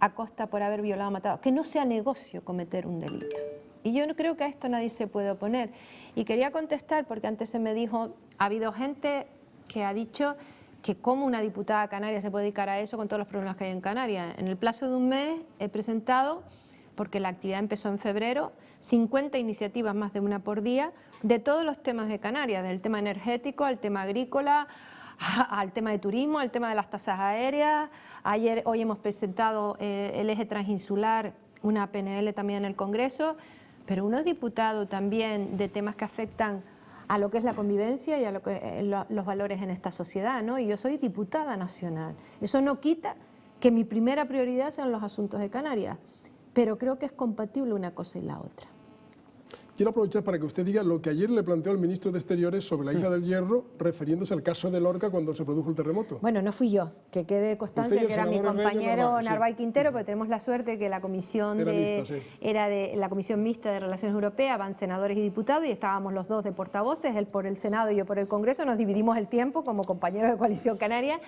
a costa por haber violado o matado, que no sea negocio cometer un delito. Y yo no creo que a esto nadie se puede oponer. Y quería contestar, porque antes se me dijo, ha habido gente que ha dicho que cómo una diputada canaria se puede dedicar a eso con todos los problemas que hay en Canarias. En el plazo de un mes he presentado, porque la actividad empezó en febrero, 50 iniciativas, más de una por día, de todos los temas de Canarias, del tema energético al tema agrícola, al tema de turismo, al tema de las tasas aéreas. Hoy hemos presentado el eje transinsular, una PNL también en el Congreso, pero uno es diputado también de temas que afectan a lo que es la convivencia y a los valores en esta sociedad, ¿no? Y yo soy diputada nacional. Eso no quita que mi primera prioridad sean los asuntos de Canarias, pero creo que es compatible una cosa y la otra. quiero aprovechar para que usted diga lo que ayer le planteó al ministro de Exteriores sobre la isla del Hierro, refiriéndose al caso de Lorca cuando se produjo el terremoto. Bueno, no fui yo, que quede constancia que era mi compañero Narváez Quintero, porque tenemos la suerte que la comisión era de la Comisión Mixta de Relaciones Europeas, van senadores y diputados, y estábamos los dos de portavoces, él por el Senado y yo por el Congreso, nos dividimos el tiempo como compañeros de Coalición Canaria.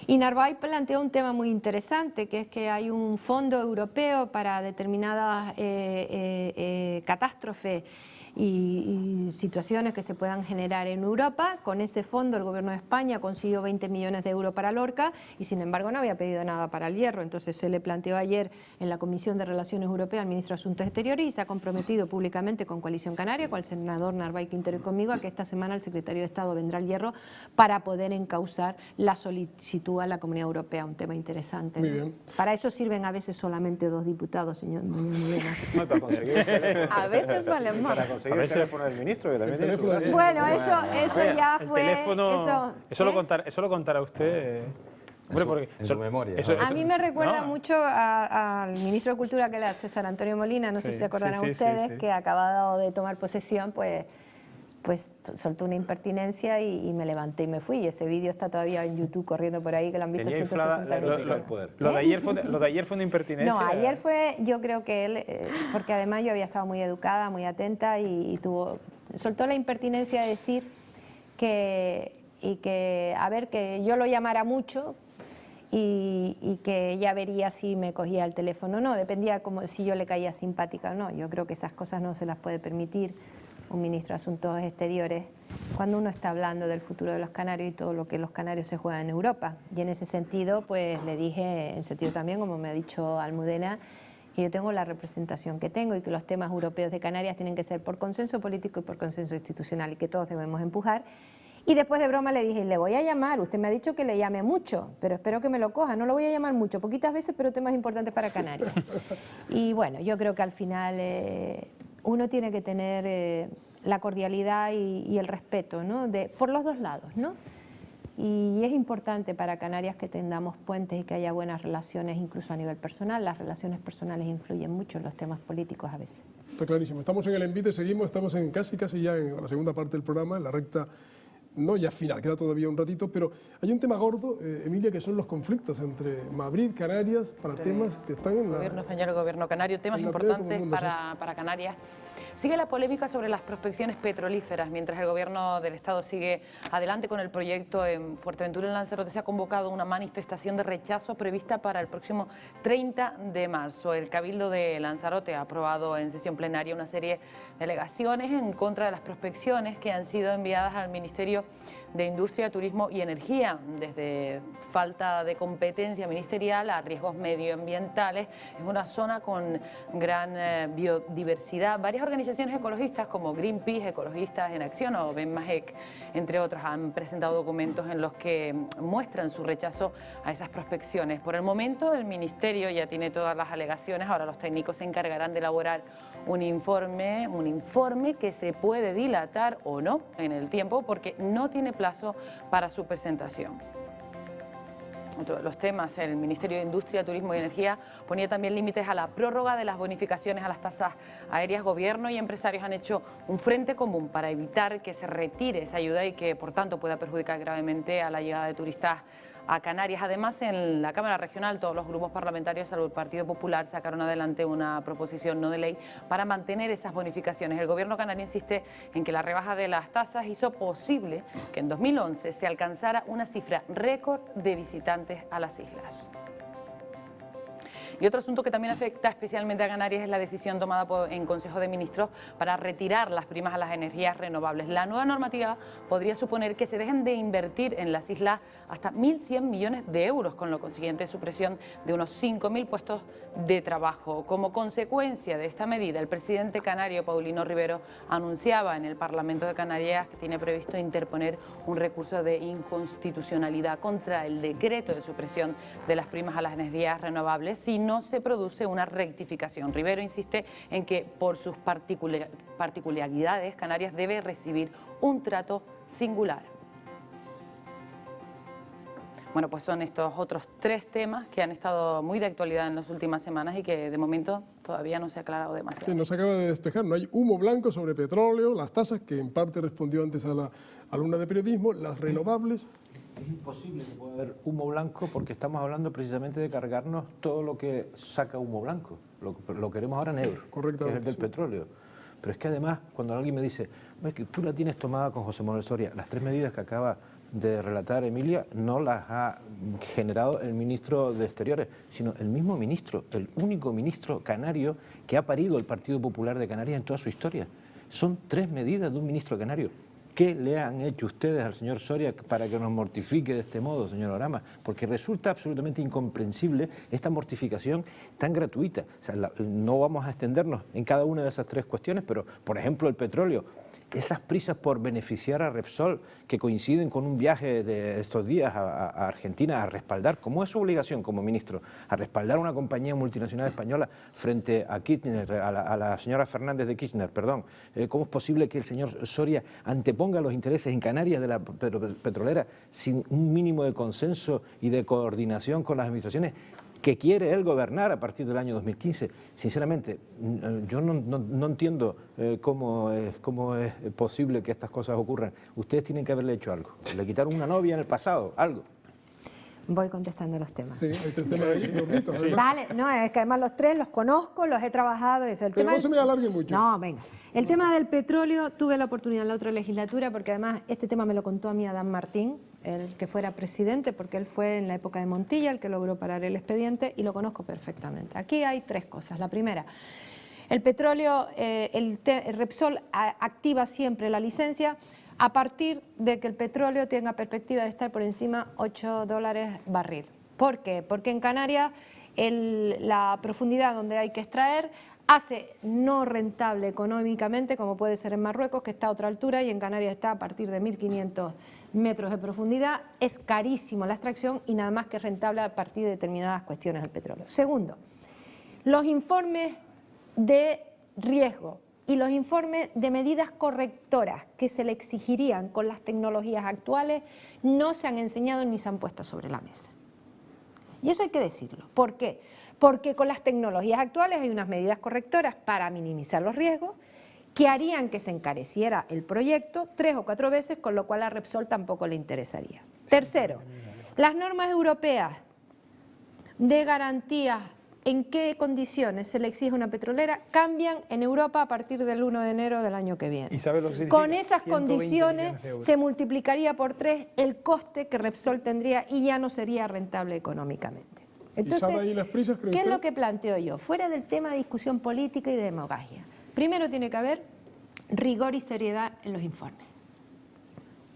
Y Narváez planteó un tema muy interesante, que es que hay un fondo europeo para determinadas catástrofes y situaciones que se puedan generar en Europa. Con ese fondo el Gobierno de España consiguió 20 millones de euros para Lorca y sin embargo no había pedido nada para el Hierro. Entonces se le planteó ayer en la Comisión de Relaciones Europeas al Ministro de Asuntos Exteriores y se ha comprometido públicamente con Coalición Canaria, con el senador Narváez Quintero y conmigo, a que esta semana el Secretario de Estado vendrá al Hierro para poder encauzar la solicitud a la Comunidad Europea, un tema interesante. Muy bien. Para eso sirven a veces solamente 2 diputados, señor Molina. No, para conseguir a veces valen más. A veces el teléfono del ministro, que también tiene su gracia. Bueno, eso ya fue... Teléfono, eso lo contará usted... Hombre, porque en su memoria. A mí me recuerda mucho al ministro de Cultura, que era César Antonio Molina, no sé si se acordarán ustedes, que acabado de tomar posesión, pues soltó una impertinencia y me levanté y me fui. Y ese vídeo está todavía en YouTube corriendo por ahí, que lo han visto 160.000. Lo de ayer fue una impertinencia. No, ayer fue, yo creo que él, porque además yo había estado muy educada, muy atenta y soltó la impertinencia de decir que yo lo llamara mucho y que ya vería si me cogía el teléfono o no, dependía como si yo le caía simpática o no. Yo creo que esas cosas no se las puede permitir un ministro de Asuntos Exteriores cuando uno está hablando del futuro de los canarios y todo lo que los canarios se juegan en Europa. Y en ese sentido, pues le dije, en sentido también, como me ha dicho Almudena, que yo tengo la representación que tengo y que los temas europeos de Canarias tienen que ser por consenso político y por consenso institucional y que todos debemos empujar. Y después de broma le dije, le voy a llamar, usted me ha dicho que le llame mucho, pero espero que me lo coja, no lo voy a llamar mucho, poquitas veces, pero temas importantes para Canarias. Y bueno, yo creo que al final uno tiene que tener la cordialidad y el respeto, ¿no? Por los dos lados, ¿no? Y es importante para Canarias que tengamos puentes y que haya buenas relaciones, incluso a nivel personal. Las relaciones personales influyen mucho en los temas políticos a veces. Está clarísimo. Estamos en el envite, seguimos, estamos casi ya en la segunda parte del programa, en la recta, no ya final, queda todavía un ratito, pero hay un tema gordo, Emilia, que son los conflictos entre Madrid, Canarias, para temas que están en la... Gobierno español y gobierno canario, temas importantes para Canarias. Sigue la polémica sobre las prospecciones petrolíferas. Mientras el Gobierno del Estado sigue adelante con el proyecto en Fuerteventura, en Lanzarote, se ha convocado una manifestación de rechazo prevista para el próximo 30 de marzo. El Cabildo de Lanzarote ha aprobado en sesión plenaria una serie de alegaciones en contra de las prospecciones que han sido enviadas al Ministerio de Industria, Turismo y Energía, desde falta de competencia ministerial a riesgos medioambientales. Es una zona con gran biodiversidad. Varias organizaciones ecologistas como Greenpeace, Ecologistas en Acción o BENMAJEC, entre otras, han presentado documentos en los que muestran su rechazo a esas prospecciones. Por el momento el Ministerio ya tiene todas las alegaciones, ahora los técnicos se encargarán de elaborar un informe que se puede dilatar o no en el tiempo porque no tiene plazo para su presentación. Entre los temas, el Ministerio de Industria, Turismo y Energía ponía también límites a la prórroga de las bonificaciones a las tasas aéreas. Gobierno y empresarios han hecho un frente común para evitar que se retire esa ayuda y que, por tanto, pueda perjudicar gravemente a la llegada de turistas a Canarias. Además, en la Cámara Regional, todos los grupos parlamentarios, salvo el Partido Popular, sacaron adelante una proposición no de ley para mantener esas bonificaciones. El Gobierno canario insiste en que la rebaja de las tasas hizo posible que en 2011 se alcanzara una cifra récord de visitantes a las islas. Y otro asunto que también afecta especialmente a Canarias es la decisión tomada en Consejo de Ministros para retirar las primas a las energías renovables. La nueva normativa podría suponer que se dejen de invertir en las islas hasta 1.100 millones de euros, con lo consiguiente supresión de unos 5.000 puestos de trabajo. Como consecuencia de esta medida, el presidente canario Paulino Rivero anunciaba en el Parlamento de Canarias que tiene previsto interponer un recurso de inconstitucionalidad contra el decreto de supresión de las primas a las energías renovables si no se produce una rectificación. Rivero insiste en que por sus particularidades Canarias debe recibir un trato singular. Bueno, pues son estos otros 3 temas que han estado muy de actualidad en las últimas semanas y que de momento todavía no se ha aclarado demasiado. Sí, no se acaba de despejar, no hay humo blanco sobre petróleo, las tasas, que en parte respondió antes a la alumna de periodismo, las renovables. Es imposible que pueda haber humo blanco porque estamos hablando precisamente de cargarnos todo lo que saca humo blanco. Lo queremos ahora negro, que es el del petróleo. Pero es que además, cuando alguien me dice, es que tú la tienes tomada con José Manuel Soria, las 3 medidas que acaba de relatar Emilia no las ha generado el ministro de Exteriores, sino el mismo ministro, el único ministro canario que ha parido el Partido Popular de Canarias en toda su historia. Son 3 medidas de un ministro canario. ¿Qué le han hecho ustedes al señor Soria para que nos mortifique de este modo, señor Oramas? Porque resulta absolutamente incomprensible esta mortificación tan gratuita. O sea, no vamos a extendernos en cada una de esas 3 cuestiones, pero, por ejemplo, el petróleo. Esas prisas por beneficiar a Repsol, que coinciden con un viaje de estos días a Argentina, a respaldar, como es su obligación como ministro, a respaldar una compañía multinacional española frente a Kirchner, a la señora Fernández de Kirchner, perdón. ¿Cómo es posible que el señor Soria anteponga los intereses en Canarias de la petrolera sin un mínimo de consenso y de coordinación con las administraciones que quiere él gobernar a partir del año 2015? Sinceramente, yo no entiendo cómo es posible que estas cosas ocurran. Ustedes tienen que haberle hecho algo. Le quitaron una novia en el pasado, algo. Voy contestando los temas. Sí, hay 3 temas ahí, gorditos. Sí. Vale, no, es que además los 3 los conozco, los he trabajado. Eso. Pero no se me alargue mucho. No, venga. El tema del petróleo, tuve la oportunidad en la otra legislatura, porque además este tema me lo contó a mí Adán Martín, el que fuera presidente, porque él fue en la época de Montilla el que logró parar el expediente y lo conozco perfectamente. Aquí hay 3 cosas. La primera, el petróleo, el Repsol activa siempre la licencia a partir de que el petróleo tenga perspectiva de estar por encima $8 barril. ¿Por qué? Porque en Canarias la profundidad donde hay que extraer hace no rentable económicamente, como puede ser en Marruecos, que está a otra altura, y en Canarias está a partir de 1.500 metros de profundidad. Es carísimo la extracción y nada más que rentable a partir de determinadas cuestiones del petróleo. Segundo, los informes de riesgo y los informes de medidas correctoras que se le exigirían con las tecnologías actuales no se han enseñado ni se han puesto sobre la mesa. Y eso hay que decirlo. ¿Por qué? Porque con las tecnologías actuales hay unas medidas correctoras para minimizar los riesgos que harían que se encareciera el proyecto 3 o 4 veces, con lo cual a Repsol tampoco le interesaría. Tercero, las normas europeas de garantías, en qué condiciones se le exige una petrolera, cambian en Europa a partir del 1 de enero del año que viene. ¿Y sabe lo que significa? Con esas condiciones se multiplicaría por 3 el coste que Repsol tendría y ya no sería rentable económicamente. Entonces, ¿y las prisas, cree ¿qué usted? es lo que planteo yo? Fuera del tema de discusión política y de demagogia. Primero tiene que haber rigor y seriedad en los informes.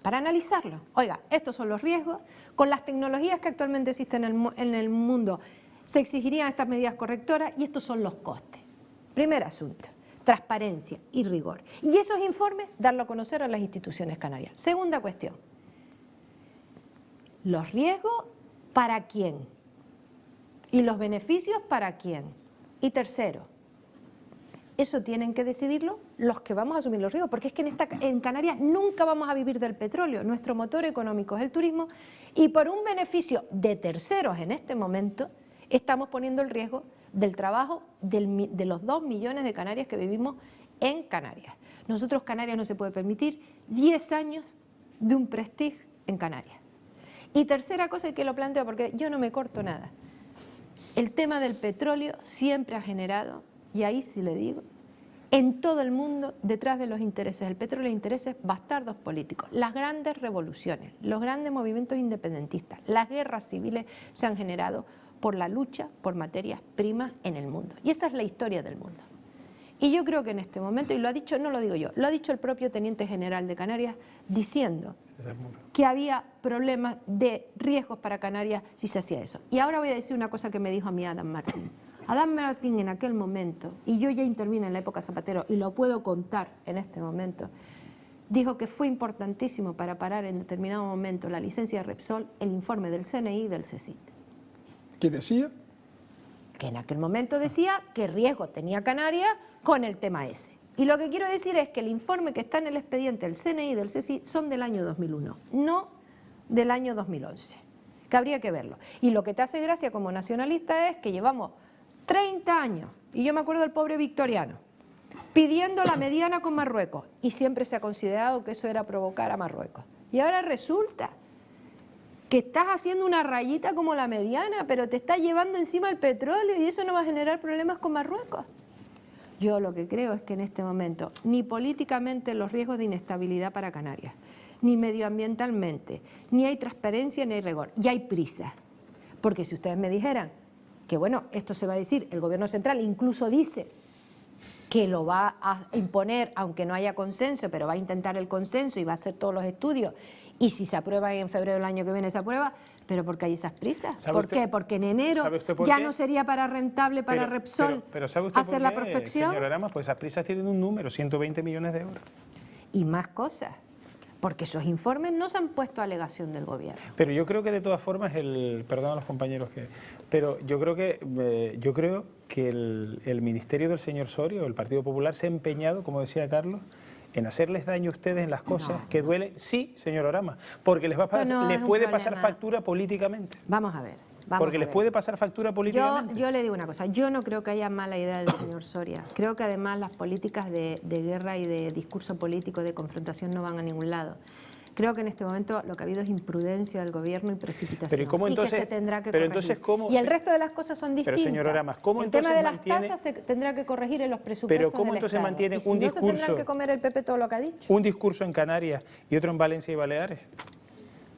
Para analizarlo. Oiga, estos son los riesgos. Con las tecnologías que actualmente existen en el mundo, se exigirían estas medidas correctoras y estos son los costes. Primer asunto, transparencia y rigor. Y esos informes, darlo a conocer a las instituciones canarias. Segunda cuestión, los riesgos, ¿para quién? Y los beneficios, ¿para quién? Y tercero, eso tienen que decidirlo los que vamos a asumir los riesgos, porque es que en Canarias nunca vamos a vivir del petróleo. Nuestro motor económico es el turismo y por un beneficio de terceros en este momento estamos poniendo el riesgo del trabajo de los 2 millones de canarias que vivimos en Canarias. Nosotros, Canarias, no se puede permitir 10 años de un prestigio en Canarias. Y tercera cosa, y que lo planteo porque yo no me corto nada, el tema del petróleo siempre ha generado, y ahí sí le digo, en todo el mundo, detrás de los intereses del petróleo, intereses bastardos políticos. Las grandes revoluciones, los grandes movimientos independentistas, las guerras civiles se han generado por la lucha por materias primas en el mundo. Y esa es la historia del mundo. Y yo creo que en este momento, y lo ha dicho, no lo digo yo, lo ha dicho el propio Teniente General de Canarias, diciendo que había problemas de riesgos para Canarias si se hacía eso. Y ahora voy a decir una cosa que me dijo a mí Adán Martín. Adán Martín en aquel momento, y yo ya intervine en la época Zapatero, y lo puedo contar en este momento, dijo que fue importantísimo para parar en determinado momento la licencia de Repsol el informe del CNI y del CSIC. ¿Qué decía? Que en aquel momento decía qué riesgo tenía Canarias con el tema ese. Y lo que quiero decir es que el informe que está en el expediente del CNI y del CSIC son del año 2001, no del año 2011. que habría que verlo. Y lo que te hace gracia como nacionalista es que llevamos 30 años, y yo me acuerdo del pobre Victoriano, pidiendo la mediana con Marruecos, y siempre se ha considerado que eso era provocar a Marruecos. Y ahora resulta que estás haciendo una rayita como la mediana, pero te está llevando encima el petróleo y eso no va a generar problemas con Marruecos. Yo lo que creo es que en este momento, ni políticamente los riesgos de inestabilidad para Canarias, ni medioambientalmente, ni hay transparencia ni hay rigor, y hay prisa. Porque si ustedes me dijeran que, bueno, esto se va a decir, el Gobierno central incluso dice que lo va a imponer, aunque no haya consenso, pero va a intentar el consenso y va a hacer todos los estudios, y si se aprueba en febrero del año que viene se aprueba, pero ¿por qué hay esas prisas? ¿Por qué? Porque en enero ya no sería rentable para Repsol hacer la prospección. Señora Aramas, pues esas prisas tienen un número, 120 millones de euros. Y más cosas, porque esos informes no se han puesto a alegación del Gobierno. Pero yo creo que de todas formas, perdón a los compañeros, pero yo creo que el ministerio del señor Soria, o el Partido Popular, se ha empeñado, como decía Carlos, en hacerles daño a ustedes en las cosas que duelen, sí, señor Aramas, porque les puede pasar factura políticamente. Vamos a ver. Porque les puede pasar factura políticamente. Yo le digo una cosa, yo no creo que haya mala idea del señor Soria. Creo que además las políticas de guerra y de discurso político, de confrontación, no van a ningún lado. Creo que en este momento lo que ha habido es imprudencia del Gobierno y precipitación. Pero ¿y cómo entonces, que se tendrá que pero corregir. Entonces, ¿cómo y el resto de las cosas son distintas. Pero señor Aramas, ¿cómo el entonces tema de las tasas se tendrá que corregir en los presupuestos pero ¿cómo del entonces Estado. mantienen y si un no discurso, se tendrán que comer el PP todo lo que ha dicho? Un discurso en Canarias y otro en Valencia y Baleares.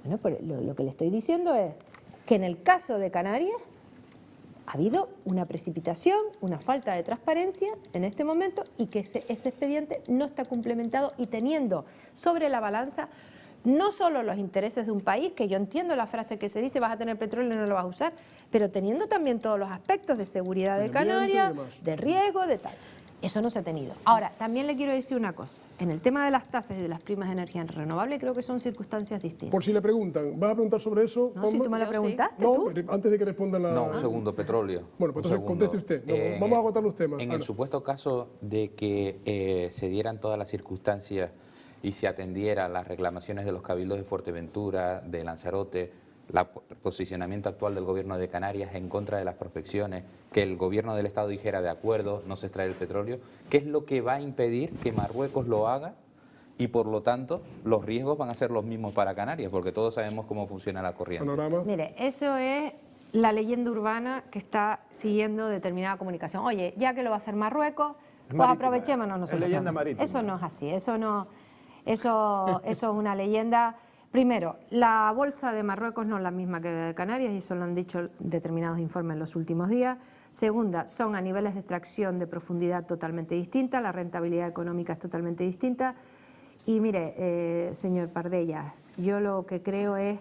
Bueno, pero lo que le estoy diciendo es que en el caso de Canarias ha habido una precipitación, una falta de transparencia en este momento y que ese expediente no está complementado y teniendo sobre la balanza no solo los intereses de un país, que yo entiendo la frase que se dice vas a tener petróleo y no lo vas a usar, pero teniendo también todos los aspectos de seguridad de Canarias, de riesgo, de tal. Eso no se ha tenido. Ahora, también le quiero decir una cosa. En el tema de las tasas y de las primas de energía renovable creo que son circunstancias distintas. Por si le preguntan, ¿vas a preguntar sobre eso? No, si tú me lo preguntaste, No, antes de que responda la... No, un segundo, petróleo. Bueno, pues entonces conteste usted. No, vamos a agotar los temas. En el supuesto caso de que se dieran todas las circunstancias y se atendiera las reclamaciones de los cabildos de Fuerteventura, de Lanzarote, el posicionamiento actual del Gobierno de Canarias en contra de las prospecciones, que el Gobierno del Estado dijera de acuerdo, no se extrae el petróleo, ¿qué es lo que va a impedir que Marruecos lo haga? Y por lo tanto, los riesgos van a ser los mismos para Canarias, porque todos sabemos cómo funciona la corriente. Mire, eso es la leyenda urbana que está siguiendo determinada comunicación. Oye, ya que lo va a hacer Marruecos, pues aprovechémonos nosotros. Es leyenda marítima. Eso no es así, eso es una leyenda. Primero, la bolsa de Marruecos no es la misma que de Canarias y eso lo han dicho determinados informes en los últimos días. Segunda, son a niveles de extracción de profundidad totalmente distintas, la rentabilidad económica es totalmente distinta. Y mire, señor Pardella, yo lo que creo es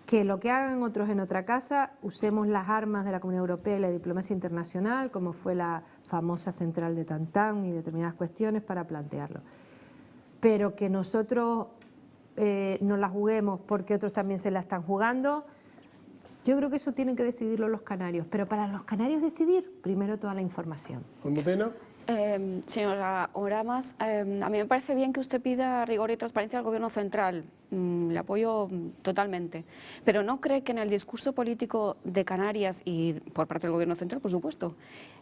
que lo que hagan otros en otra casa, usemos las armas de la Comunidad Europea y la diplomacia internacional, como fue la famosa central de Tantán y determinadas cuestiones para plantearlo. Pero que nosotros no la juguemos porque otros también se la están jugando, yo creo que eso tienen que decidirlo los canarios. Pero para los canarios decidir, primero toda la información. ¿Almudena? Señora Aramas, a mí me parece bien que usted pida rigor y transparencia al Gobierno central. Le apoyo totalmente. Pero ¿no cree que en el discurso político de Canarias y por parte del Gobierno central, por supuesto,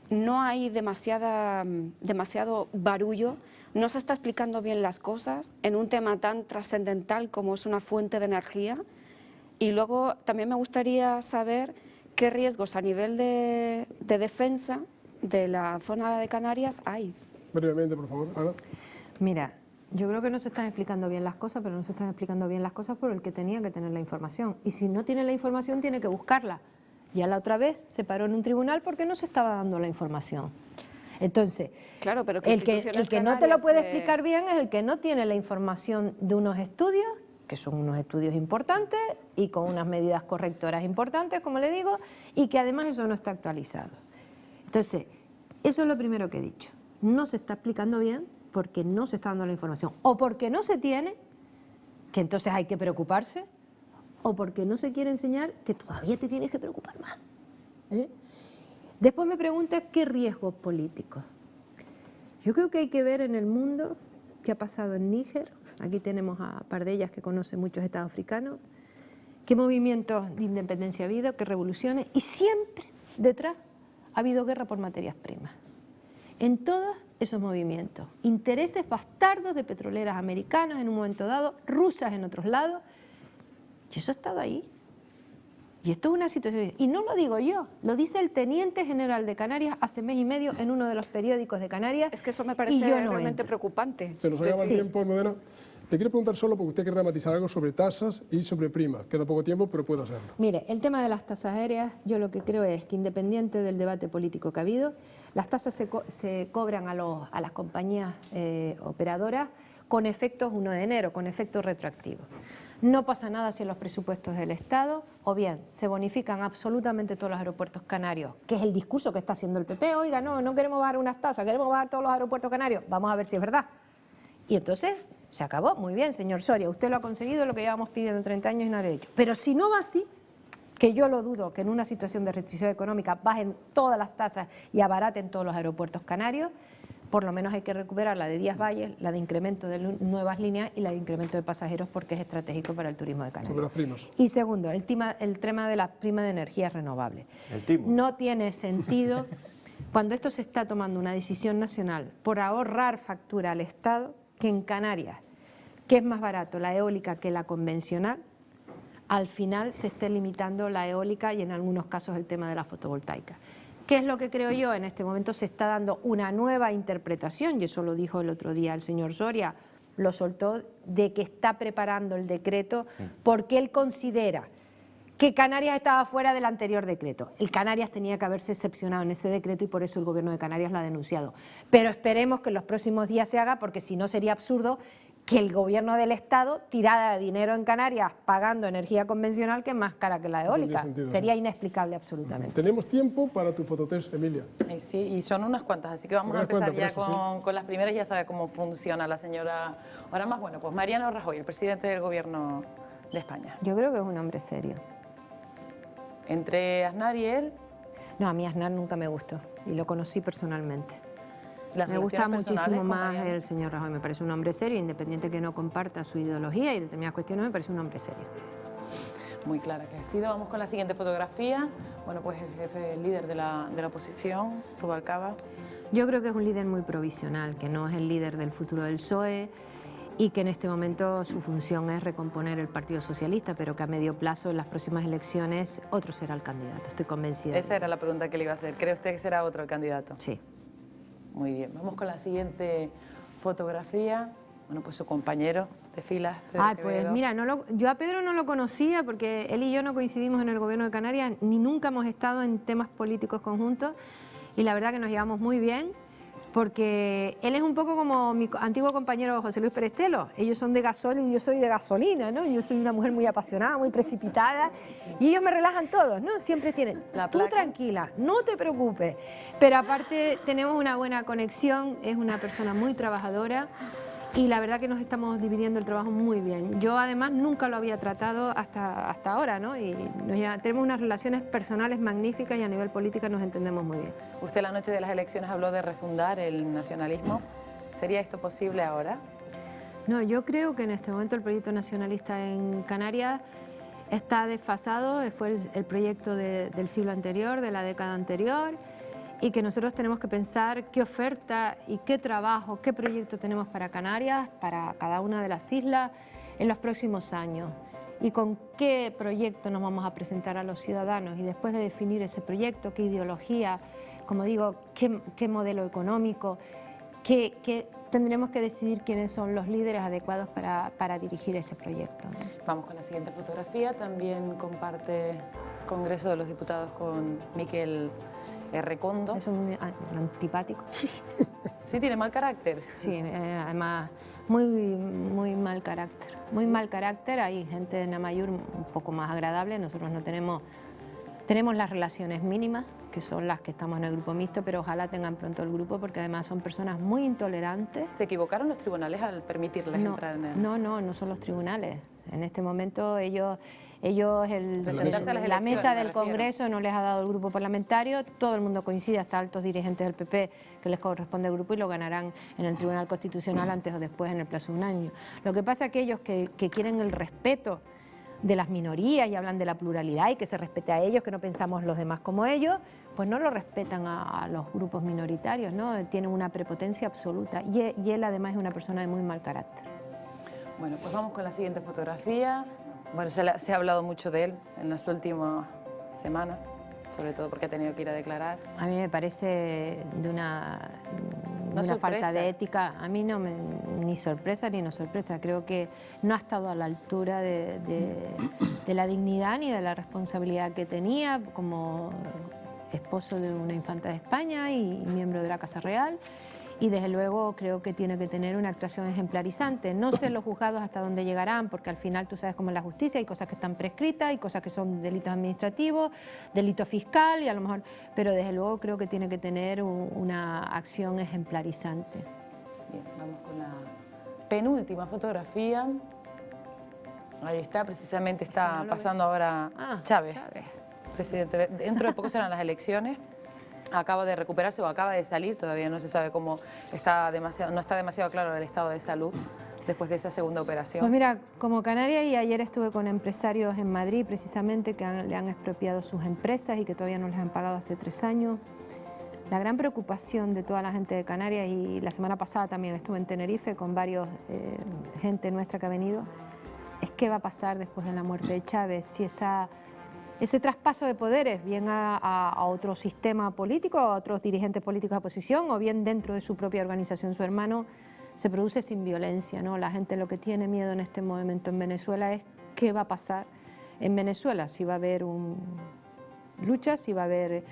no hay demasiado barullo? ¿No se está explicando bien las cosas en un tema tan trascendental como es una fuente de energía? Y luego también me gustaría saber qué riesgos a nivel de defensa de la zona de Canarias hay. Brevemente, por favor, Ana. Mira, yo creo que no se están explicando bien las cosas, pero no se están explicando bien las cosas por el que tenía que tener la información. Y si no tiene la información, tiene que buscarla. Ya la otra vez se paró en un tribunal porque no se estaba dando la información. Entonces, claro, pero el que no te lo puede explicar bien es el que no tiene la información de unos estudios, que son unos estudios importantes y con unas medidas correctoras importantes, como le digo, y que además eso no está actualizado. Entonces, eso es lo primero que he dicho. No se está explicando bien porque no se está dando la información. O porque no se tiene, que entonces hay que preocuparse, o porque no se quiere enseñar que todavía te tienes que preocupar más. Después me preguntas qué riesgos políticos. Yo creo que hay que ver en el mundo qué ha pasado en Níger. Aquí tenemos a Pardellas, que conoce muchos estados africanos. qué movimientos de independencia ha habido, qué revoluciones, y siempre detrás ha habido guerra por materias primas. En todos esos movimientos, intereses bastardos de petroleras americanas en un momento dado, rusas en otros lados, y eso ha estado ahí. Y esto es una situación, y no lo digo yo, lo dice el teniente general de Canarias hace mes y medio en uno de los periódicos de Canarias. Es que eso me parece realmente preocupante. Se nos acaba el tiempo, Almudena. Te quiero preguntar solo porque usted quiere matizar algo sobre tasas y sobre primas. Queda poco tiempo, pero puedo hacerlo. Mire, el tema de las tasas aéreas, yo lo que creo es que independiente del debate político que ha habido, las tasas se cobran a las compañías operadoras con efectos 1 de enero, con efectos retroactivos. No pasa nada si en los presupuestos del Estado, o bien se bonifican absolutamente todos los aeropuertos canarios, que es el discurso que está haciendo el PP, oiga, no queremos bajar unas tasas, queremos bajar todos los aeropuertos canarios, vamos a ver si es verdad. Y entonces se acabó, muy bien, señor Soria, usted lo ha conseguido, lo que llevamos pidiendo 30 años y no lo ha hecho. Pero si no va así, que yo lo dudo, que en una situación de restricción económica bajen todas las tasas y abaraten todos los aeropuertos canarios, por lo menos hay que recuperar la de Díaz Valles, la de incremento de nuevas líneas y la de incremento de pasajeros porque es estratégico para el turismo de Canarias. Sobre las primas. Y segundo, el tema de las primas de energías renovables. No tiene sentido, cuando esto se está tomando una decisión nacional por ahorrar factura al Estado, que en Canarias, que es más barato la eólica que la convencional, al final se esté limitando la eólica y en algunos casos el tema de la fotovoltaica. ¿Qué es lo que creo yo? En este momento se está dando una nueva interpretación, y eso lo dijo el otro día el señor Soria, lo soltó, de que está preparando el decreto porque él considera que Canarias estaba fuera del anterior decreto. El Canarias tenía que haberse excepcionado en ese decreto y por eso el Gobierno de Canarias lo ha denunciado. Pero esperemos que en los próximos días se haga, porque si no sería absurdo que el Gobierno del Estado tirara dinero en Canarias pagando energía convencional que es más cara que la eólica. Sería inexplicable absolutamente. Tenemos tiempo para tu fototest, Emilia. Sí, y son unas cuantas, así que vamos a empezar ya con las primeras. Ya sabe cómo funciona la señora. Ahora más, bueno, pues Mariano Rajoy, el presidente del Gobierno de España. Yo creo que es un hombre serio. ¿Entre Aznar y él? No, a mí Aznar nunca me gustó y lo conocí personalmente. Me gusta muchísimo más el señor Rajoy, me parece un hombre serio, independiente que no comparta su ideología y determinadas cuestiones, me parece un hombre serio. Muy clara que ha sido. Vamos con la siguiente fotografía. Bueno, pues el jefe, el líder de la oposición, Rubalcaba. Yo creo que es un líder muy provisional, que no es el líder del futuro del PSOE y que en este momento su función es recomponer el Partido Socialista, pero que a medio plazo, en las próximas elecciones, otro será el candidato, estoy convencida. Esa era la pregunta que le iba a hacer. ¿Cree usted que será otro el candidato? Sí. Muy bien, vamos con la siguiente fotografía. Bueno, pues su compañero de filas, Pedro Quevedo. Pues mira, yo a Pedro no lo conocía porque él y yo no coincidimos en el Gobierno de Canarias, ni nunca hemos estado en temas políticos conjuntos, y la verdad que nos llevamos muy bien, porque él es un poco como mi antiguo compañero José Luis Perestelo. Ellos son de gasol y yo soy de gasolina, ¿no? Yo soy una mujer muy apasionada, muy precipitada, y ellos me relajan todos, ¿no? Siempre tienen, tú tranquila, no te preocupes. Pero aparte tenemos una buena conexión, es una persona muy trabajadora, y la verdad que nos estamos dividiendo el trabajo muy bien. Yo además nunca lo había tratado hasta ahora, ¿no? Y tenemos unas relaciones personales magníficas y a nivel político nos entendemos muy bien. Usted la noche de las elecciones habló de refundar el nacionalismo. ¿Sería esto posible ahora? No, yo creo que en este momento el proyecto nacionalista en Canarias está desfasado, fue el proyecto del siglo anterior, de la década anterior, y que nosotros tenemos que pensar qué oferta y qué trabajo, qué proyecto tenemos para Canarias, para cada una de las islas en los próximos años y con qué proyecto nos vamos a presentar a los ciudadanos, y después de definir ese proyecto, qué ideología, como digo, qué modelo económico, qué tendremos que decidir quiénes son los líderes adecuados para dirigir ese proyecto, ¿no? Vamos con la siguiente fotografía. También comparte Congreso de los Diputados con Miquel Errekondo. Es un antipático. Sí, tiene mal carácter. Sí, además muy mal carácter. Muy mal carácter. Hay gente de Namayur un poco más agradable. Nosotros no tenemos las relaciones mínimas, que son las que estamos en el grupo mixto, pero ojalá tengan pronto el grupo, porque además son personas muy intolerantes. ¿Se equivocaron los tribunales al permitirles entrar en el...? No son los tribunales. En este momento la mesa del Congreso no les ha dado el grupo parlamentario, todo el mundo coincide, hasta altos dirigentes del PP, que les corresponde el grupo y lo ganarán en el Tribunal Constitucional antes o después en el plazo de un año. Lo que pasa es que aquellos que quieren el respeto de las minorías y hablan de la pluralidad y que se respete a ellos, que no pensamos los demás como ellos, pues no lo respetan a los grupos minoritarios, ¿no? Tienen una prepotencia absoluta y él además es una persona de muy mal carácter. Bueno, pues vamos con la siguiente fotografía. Bueno, se ha hablado mucho de él en las últimas semanas, sobre todo porque ha tenido que ir a declarar. A mí me parece de una falta de ética. A mí no ni sorpresa ni no sorpresa. Creo que no ha estado a la altura de la dignidad ni de la responsabilidad que tenía como esposo de una infanta de España y miembro de la Casa Real. Y desde luego creo que tiene que tener una actuación ejemplarizante. No sé los juzgados hasta dónde llegarán, porque al final tú sabes cómo es la justicia, hay cosas que están prescritas, hay cosas que son delitos administrativos, delito fiscal y a lo mejor... Pero desde luego creo que tiene que tener una acción ejemplarizante. Bien, vamos con la penúltima fotografía. Ahí está, precisamente está pasando ahora Chávez, presidente. Dentro de poco serán las elecciones. Acaba de recuperarse o acaba de salir, todavía no se sabe cómo, no está demasiado claro el estado de salud después de esa segunda operación. Pues mira, como Canarias, y ayer estuve con empresarios en Madrid precisamente que le han expropiado sus empresas y que todavía no les han pagado hace 3 años. La gran preocupación de toda la gente de Canarias, y la semana pasada también estuve en Tenerife con varios gente nuestra que ha venido, es qué va a pasar después de la muerte de Chávez, si ese traspaso de poderes, bien a otro sistema político, a otros dirigentes políticos de oposición, o bien dentro de su propia organización, su hermano, se produce sin violencia, ¿no? La gente lo que tiene miedo en este momento en Venezuela es qué va a pasar en Venezuela, si va a haber lucha, si va a haber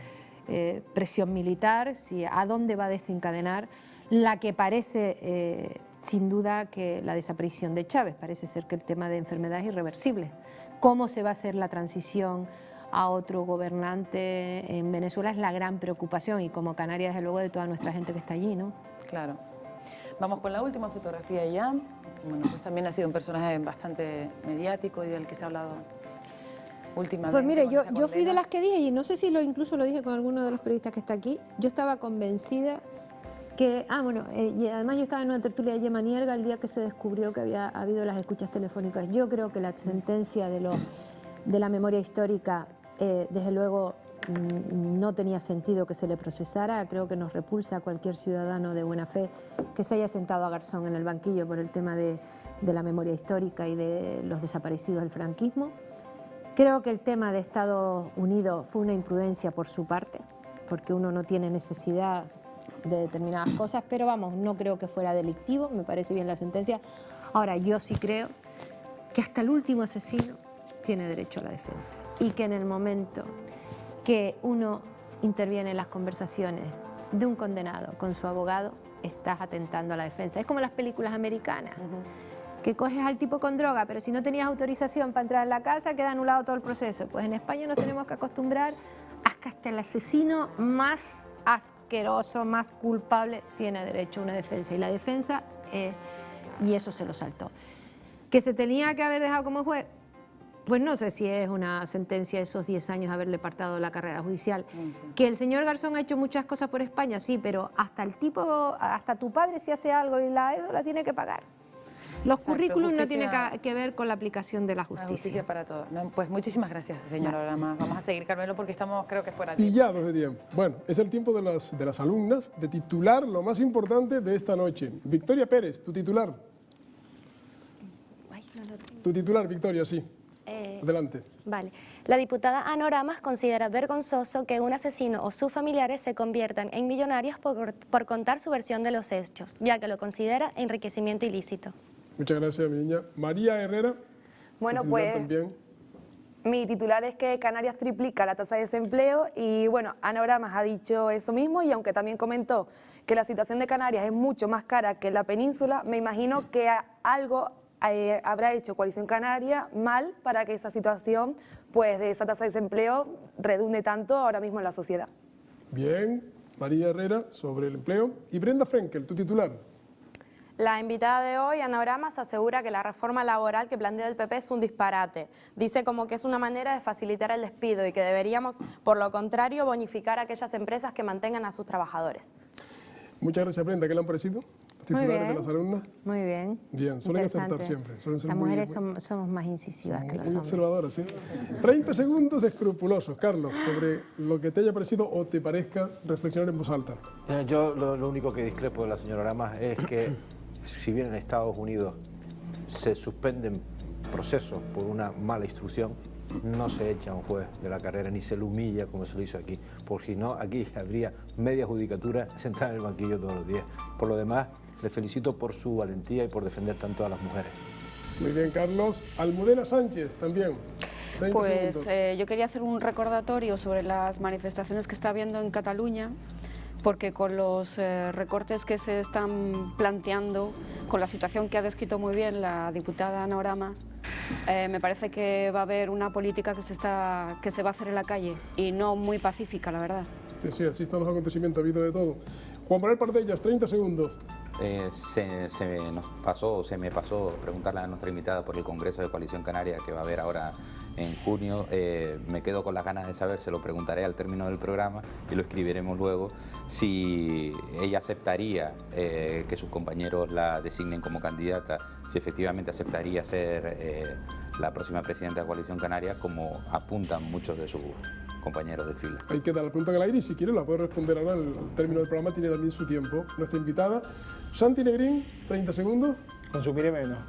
presión militar, a dónde va a desencadenar la que parece, sin duda, que la desaparición de Chávez. Parece ser que el tema de enfermedad es irreversible. ¿Cómo se va a hacer la transición a otro gobernante en Venezuela? Es la gran preocupación y como Canarias, desde luego, de toda nuestra gente que está allí, ¿no? Claro. Vamos con la última fotografía ya. Bueno, pues también ha sido un personaje bastante mediático y del que se ha hablado últimamente. Pues mire, yo fui de las que dije, y no sé si incluso lo dije con alguno de los periodistas que está aquí, yo estaba convencida que, y además yo estaba en una tertulia de Gemma Nierga el día que se descubrió que había habido las escuchas telefónicas. Yo creo que la sentencia de la memoria histórica, desde luego, no tenía sentido que se le procesara. Creo que nos repulsa a cualquier ciudadano de buena fe que se haya sentado a Garzón en el banquillo por el tema de la memoria histórica y de los desaparecidos del franquismo. Creo que el tema de Estados Unidos fue una imprudencia por su parte, porque uno no tiene necesidad de determinadas cosas, pero vamos, no creo que fuera delictivo, me parece bien la sentencia. Ahora, yo sí creo que hasta el último asesino tiene derecho a la defensa y que en el momento que uno interviene en las conversaciones de un condenado con su abogado, estás atentando a la defensa. Es como las películas americanas, que coges al tipo con droga, pero si no tenías autorización para entrar a la casa, queda anulado todo el proceso. Pues en España nos tenemos que acostumbrar a que hasta el asesino más asqueroso, más culpable, tiene derecho a una defensa. Y la defensa, y eso se lo saltó. ¿Que se tenía que haber dejado como juez? Pues no sé si es una sentencia de esos 10 años haberle apartado la carrera judicial. Sí. Que el señor Garzón ha hecho muchas cosas por España, sí, pero hasta tu padre si hace algo y la tiene que pagar. Los currículums no tienen que ver con la aplicación de la justicia. La justicia para todos. No, pues muchísimas gracias, señora Orama. Vamos a seguir, Carmelo, porque estamos, creo que fuera de tiempo. Pillados de tiempo. Bueno, es el tiempo de las alumnas de titular lo más importante de esta noche. Victoria Pérez, tu titular. Tu titular, Victoria, sí. Adelante. Vale. La diputada Ana Oramas considera vergonzoso que un asesino o sus familiares se conviertan en millonarios por contar su versión de los hechos, ya que lo considera enriquecimiento ilícito. Muchas gracias, mi niña. María Herrera. Bueno, pues también. Mi titular es que Canarias triplica la tasa de desempleo y bueno, Ana Oramas ha dicho eso mismo y aunque también comentó que la situación de Canarias es mucho más cara que la península, me imagino que algo habrá hecho Coalición Canaria mal para que esa situación, pues de esa tasa de desempleo, redunde tanto ahora mismo en la sociedad. Bien, María Herrera sobre el empleo. Y Brenda Frenkel, tu titular. La invitada de hoy, Ana Oramas, asegura que la reforma laboral que plantea el PP es un disparate. Dice como que es una manera de facilitar el despido y que deberíamos, por lo contrario, bonificar a aquellas empresas que mantengan a sus trabajadores. Muchas gracias, Brenda. ¿Qué le han parecido? titulares de las alumnas? Muy bien. Bien, suelen acertar siempre. Suelen ser las mujeres somos más incisivas que los hombres. Muy observadoras, ¿sí? 30 segundos escrupulosos, Carlos, sobre lo que te haya parecido o te parezca reflexionar en voz alta. Yo lo único que discrepo de la señora Oramas es que si bien en Estados Unidos se suspenden procesos por una mala instrucción, no se echa a un juez de la carrera ni se lo humilla como se lo hizo aquí, porque si no, aquí habría media judicatura sentada en el banquillo todos los días. Por lo demás, le felicito por su valentía y por defender tanto a las mujeres. Muy bien, Carlos. Almudena Sánchez, también. Pues yo quería hacer un recordatorio sobre las manifestaciones que está habiendo en Cataluña, porque con los recortes que se están planteando, con la situación que ha descrito muy bien la diputada Ana Oramas, me parece que va a haber una política que se va a hacer en la calle y no muy pacífica, la verdad. Sí, sí, así están los acontecimientos, ha habido de todo. Juan Manuel Pardellas, 30 segundos. Se me pasó preguntarle a nuestra invitada por el Congreso de Coalición Canaria que va a haber ahora en junio. Me quedo con las ganas de saber, se lo preguntaré al término del programa y lo escribiremos luego, si ella aceptaría que sus compañeros la designen como candidata, si efectivamente aceptaría ser la próxima presidenta de Coalición Canaria, como apuntan muchos de sus compañeros de fila. Ahí queda la pregunta en el aire y si quiere la puede responder ahora al término del programa, tiene también su tiempo. Nuestra invitada, Santi Negrín, 30 segundos. Consumiré menos.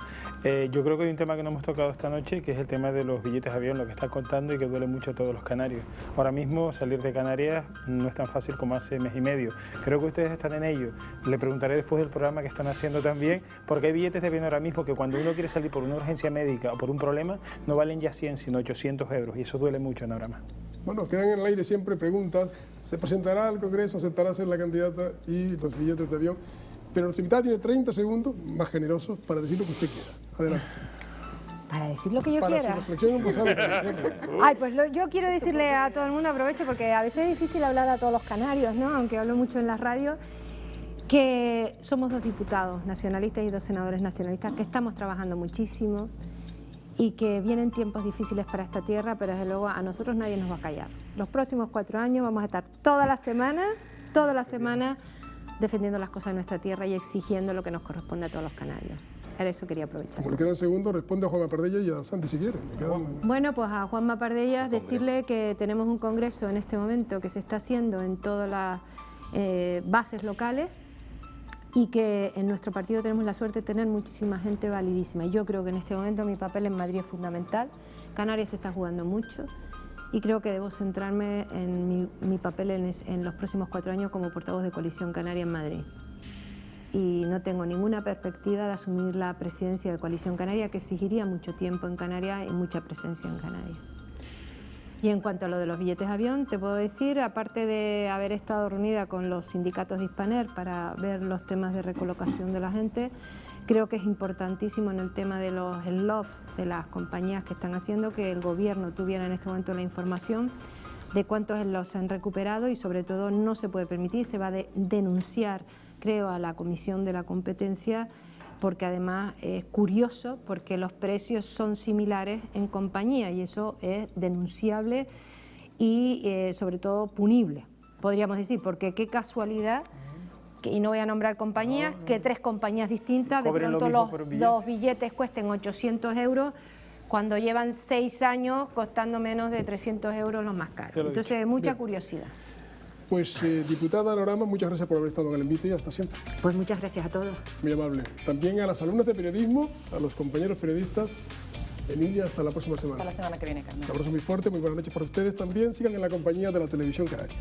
Yo creo que hay un tema que no hemos tocado esta noche, que es el tema de los billetes de avión, lo que está contando y que duele mucho a todos los canarios. Ahora mismo salir de Canarias no es tan fácil como hace mes y medio. Creo que ustedes están en ello. Le preguntaré después del programa que están haciendo también, porque hay billetes de avión ahora mismo que cuando uno quiere salir por una urgencia médica o por un problema, no valen ya 100, sino 800 euros, y eso duele mucho ahora más. Bueno, quedan en el aire siempre preguntas. ¿Se presentará al Congreso, aceptará ser la candidata y los billetes de avión? Pero nuestra invitada tiene 30 segundos, más generosos, para decir lo que usted quiera. Adelante. Para decir lo que yo para quiera. Para su reflexión en voz alta. Ay, pues yo quiero decirle a todo el mundo, aprovecho porque a veces es difícil hablar a todos los canarios, ¿no? Aunque hablo mucho en la radio, que somos 2 diputados nacionalistas y 2 senadores nacionalistas que estamos trabajando muchísimo y que vienen tiempos difíciles para esta tierra, pero desde luego a nosotros nadie nos va a callar. Los próximos 4 años vamos a estar toda la semana defendiendo las cosas de nuestra tierra y exigiendo lo que nos corresponde a todos los canarios. Era eso quería aprovechar. Como le quedan segundos, responde a Juanma Pardellas y a Santi si quiere. Bueno, pues a Juanma Pardellas decirle que tenemos un congreso en este momento que se está haciendo en todas las bases locales y que en nuestro partido tenemos la suerte de tener muchísima gente validísima. Yo creo que en este momento mi papel en Madrid es fundamental. Canarias se está jugando mucho y creo que debo centrarme en mi papel en los próximos 4 años como portavoz de Coalición Canaria en Madrid. Y no tengo ninguna perspectiva de asumir la presidencia de Coalición Canaria, que exigiría mucho tiempo en Canarias y mucha presencia en Canarias. Y en cuanto a lo de los billetes de avión, te puedo decir, aparte de haber estado reunida con los sindicatos de Hispaner para ver los temas de recolocación de la gente, creo que es importantísimo en el tema de los slots de las compañías que están haciendo que el gobierno tuviera en este momento la información de cuántos slots se han recuperado y sobre todo no se puede permitir, se va a denunciar, creo, a la Comisión de la Competencia, porque además es curioso porque los precios son similares en compañía y eso es denunciable y sobre todo punible, podríamos decir, porque qué casualidad, y no voy a nombrar compañías, que 3 compañías distintas, de pronto los billetes cuesten 800 euros cuando llevan 6 años costando menos de 300 euros los más caros. Entonces, mucha curiosidad. Pues, diputada Ana Oramas, muchas gracias por haber estado en el envite y hasta siempre. Pues muchas gracias a todos. Muy amable. También a las alumnas de periodismo, a los compañeros periodistas. Emilia, hasta la próxima semana. Hasta la semana que viene, Carmen. Un abrazo muy fuerte, muy buenas noches para ustedes también. Sigan en la compañía de la Televisión Canaria.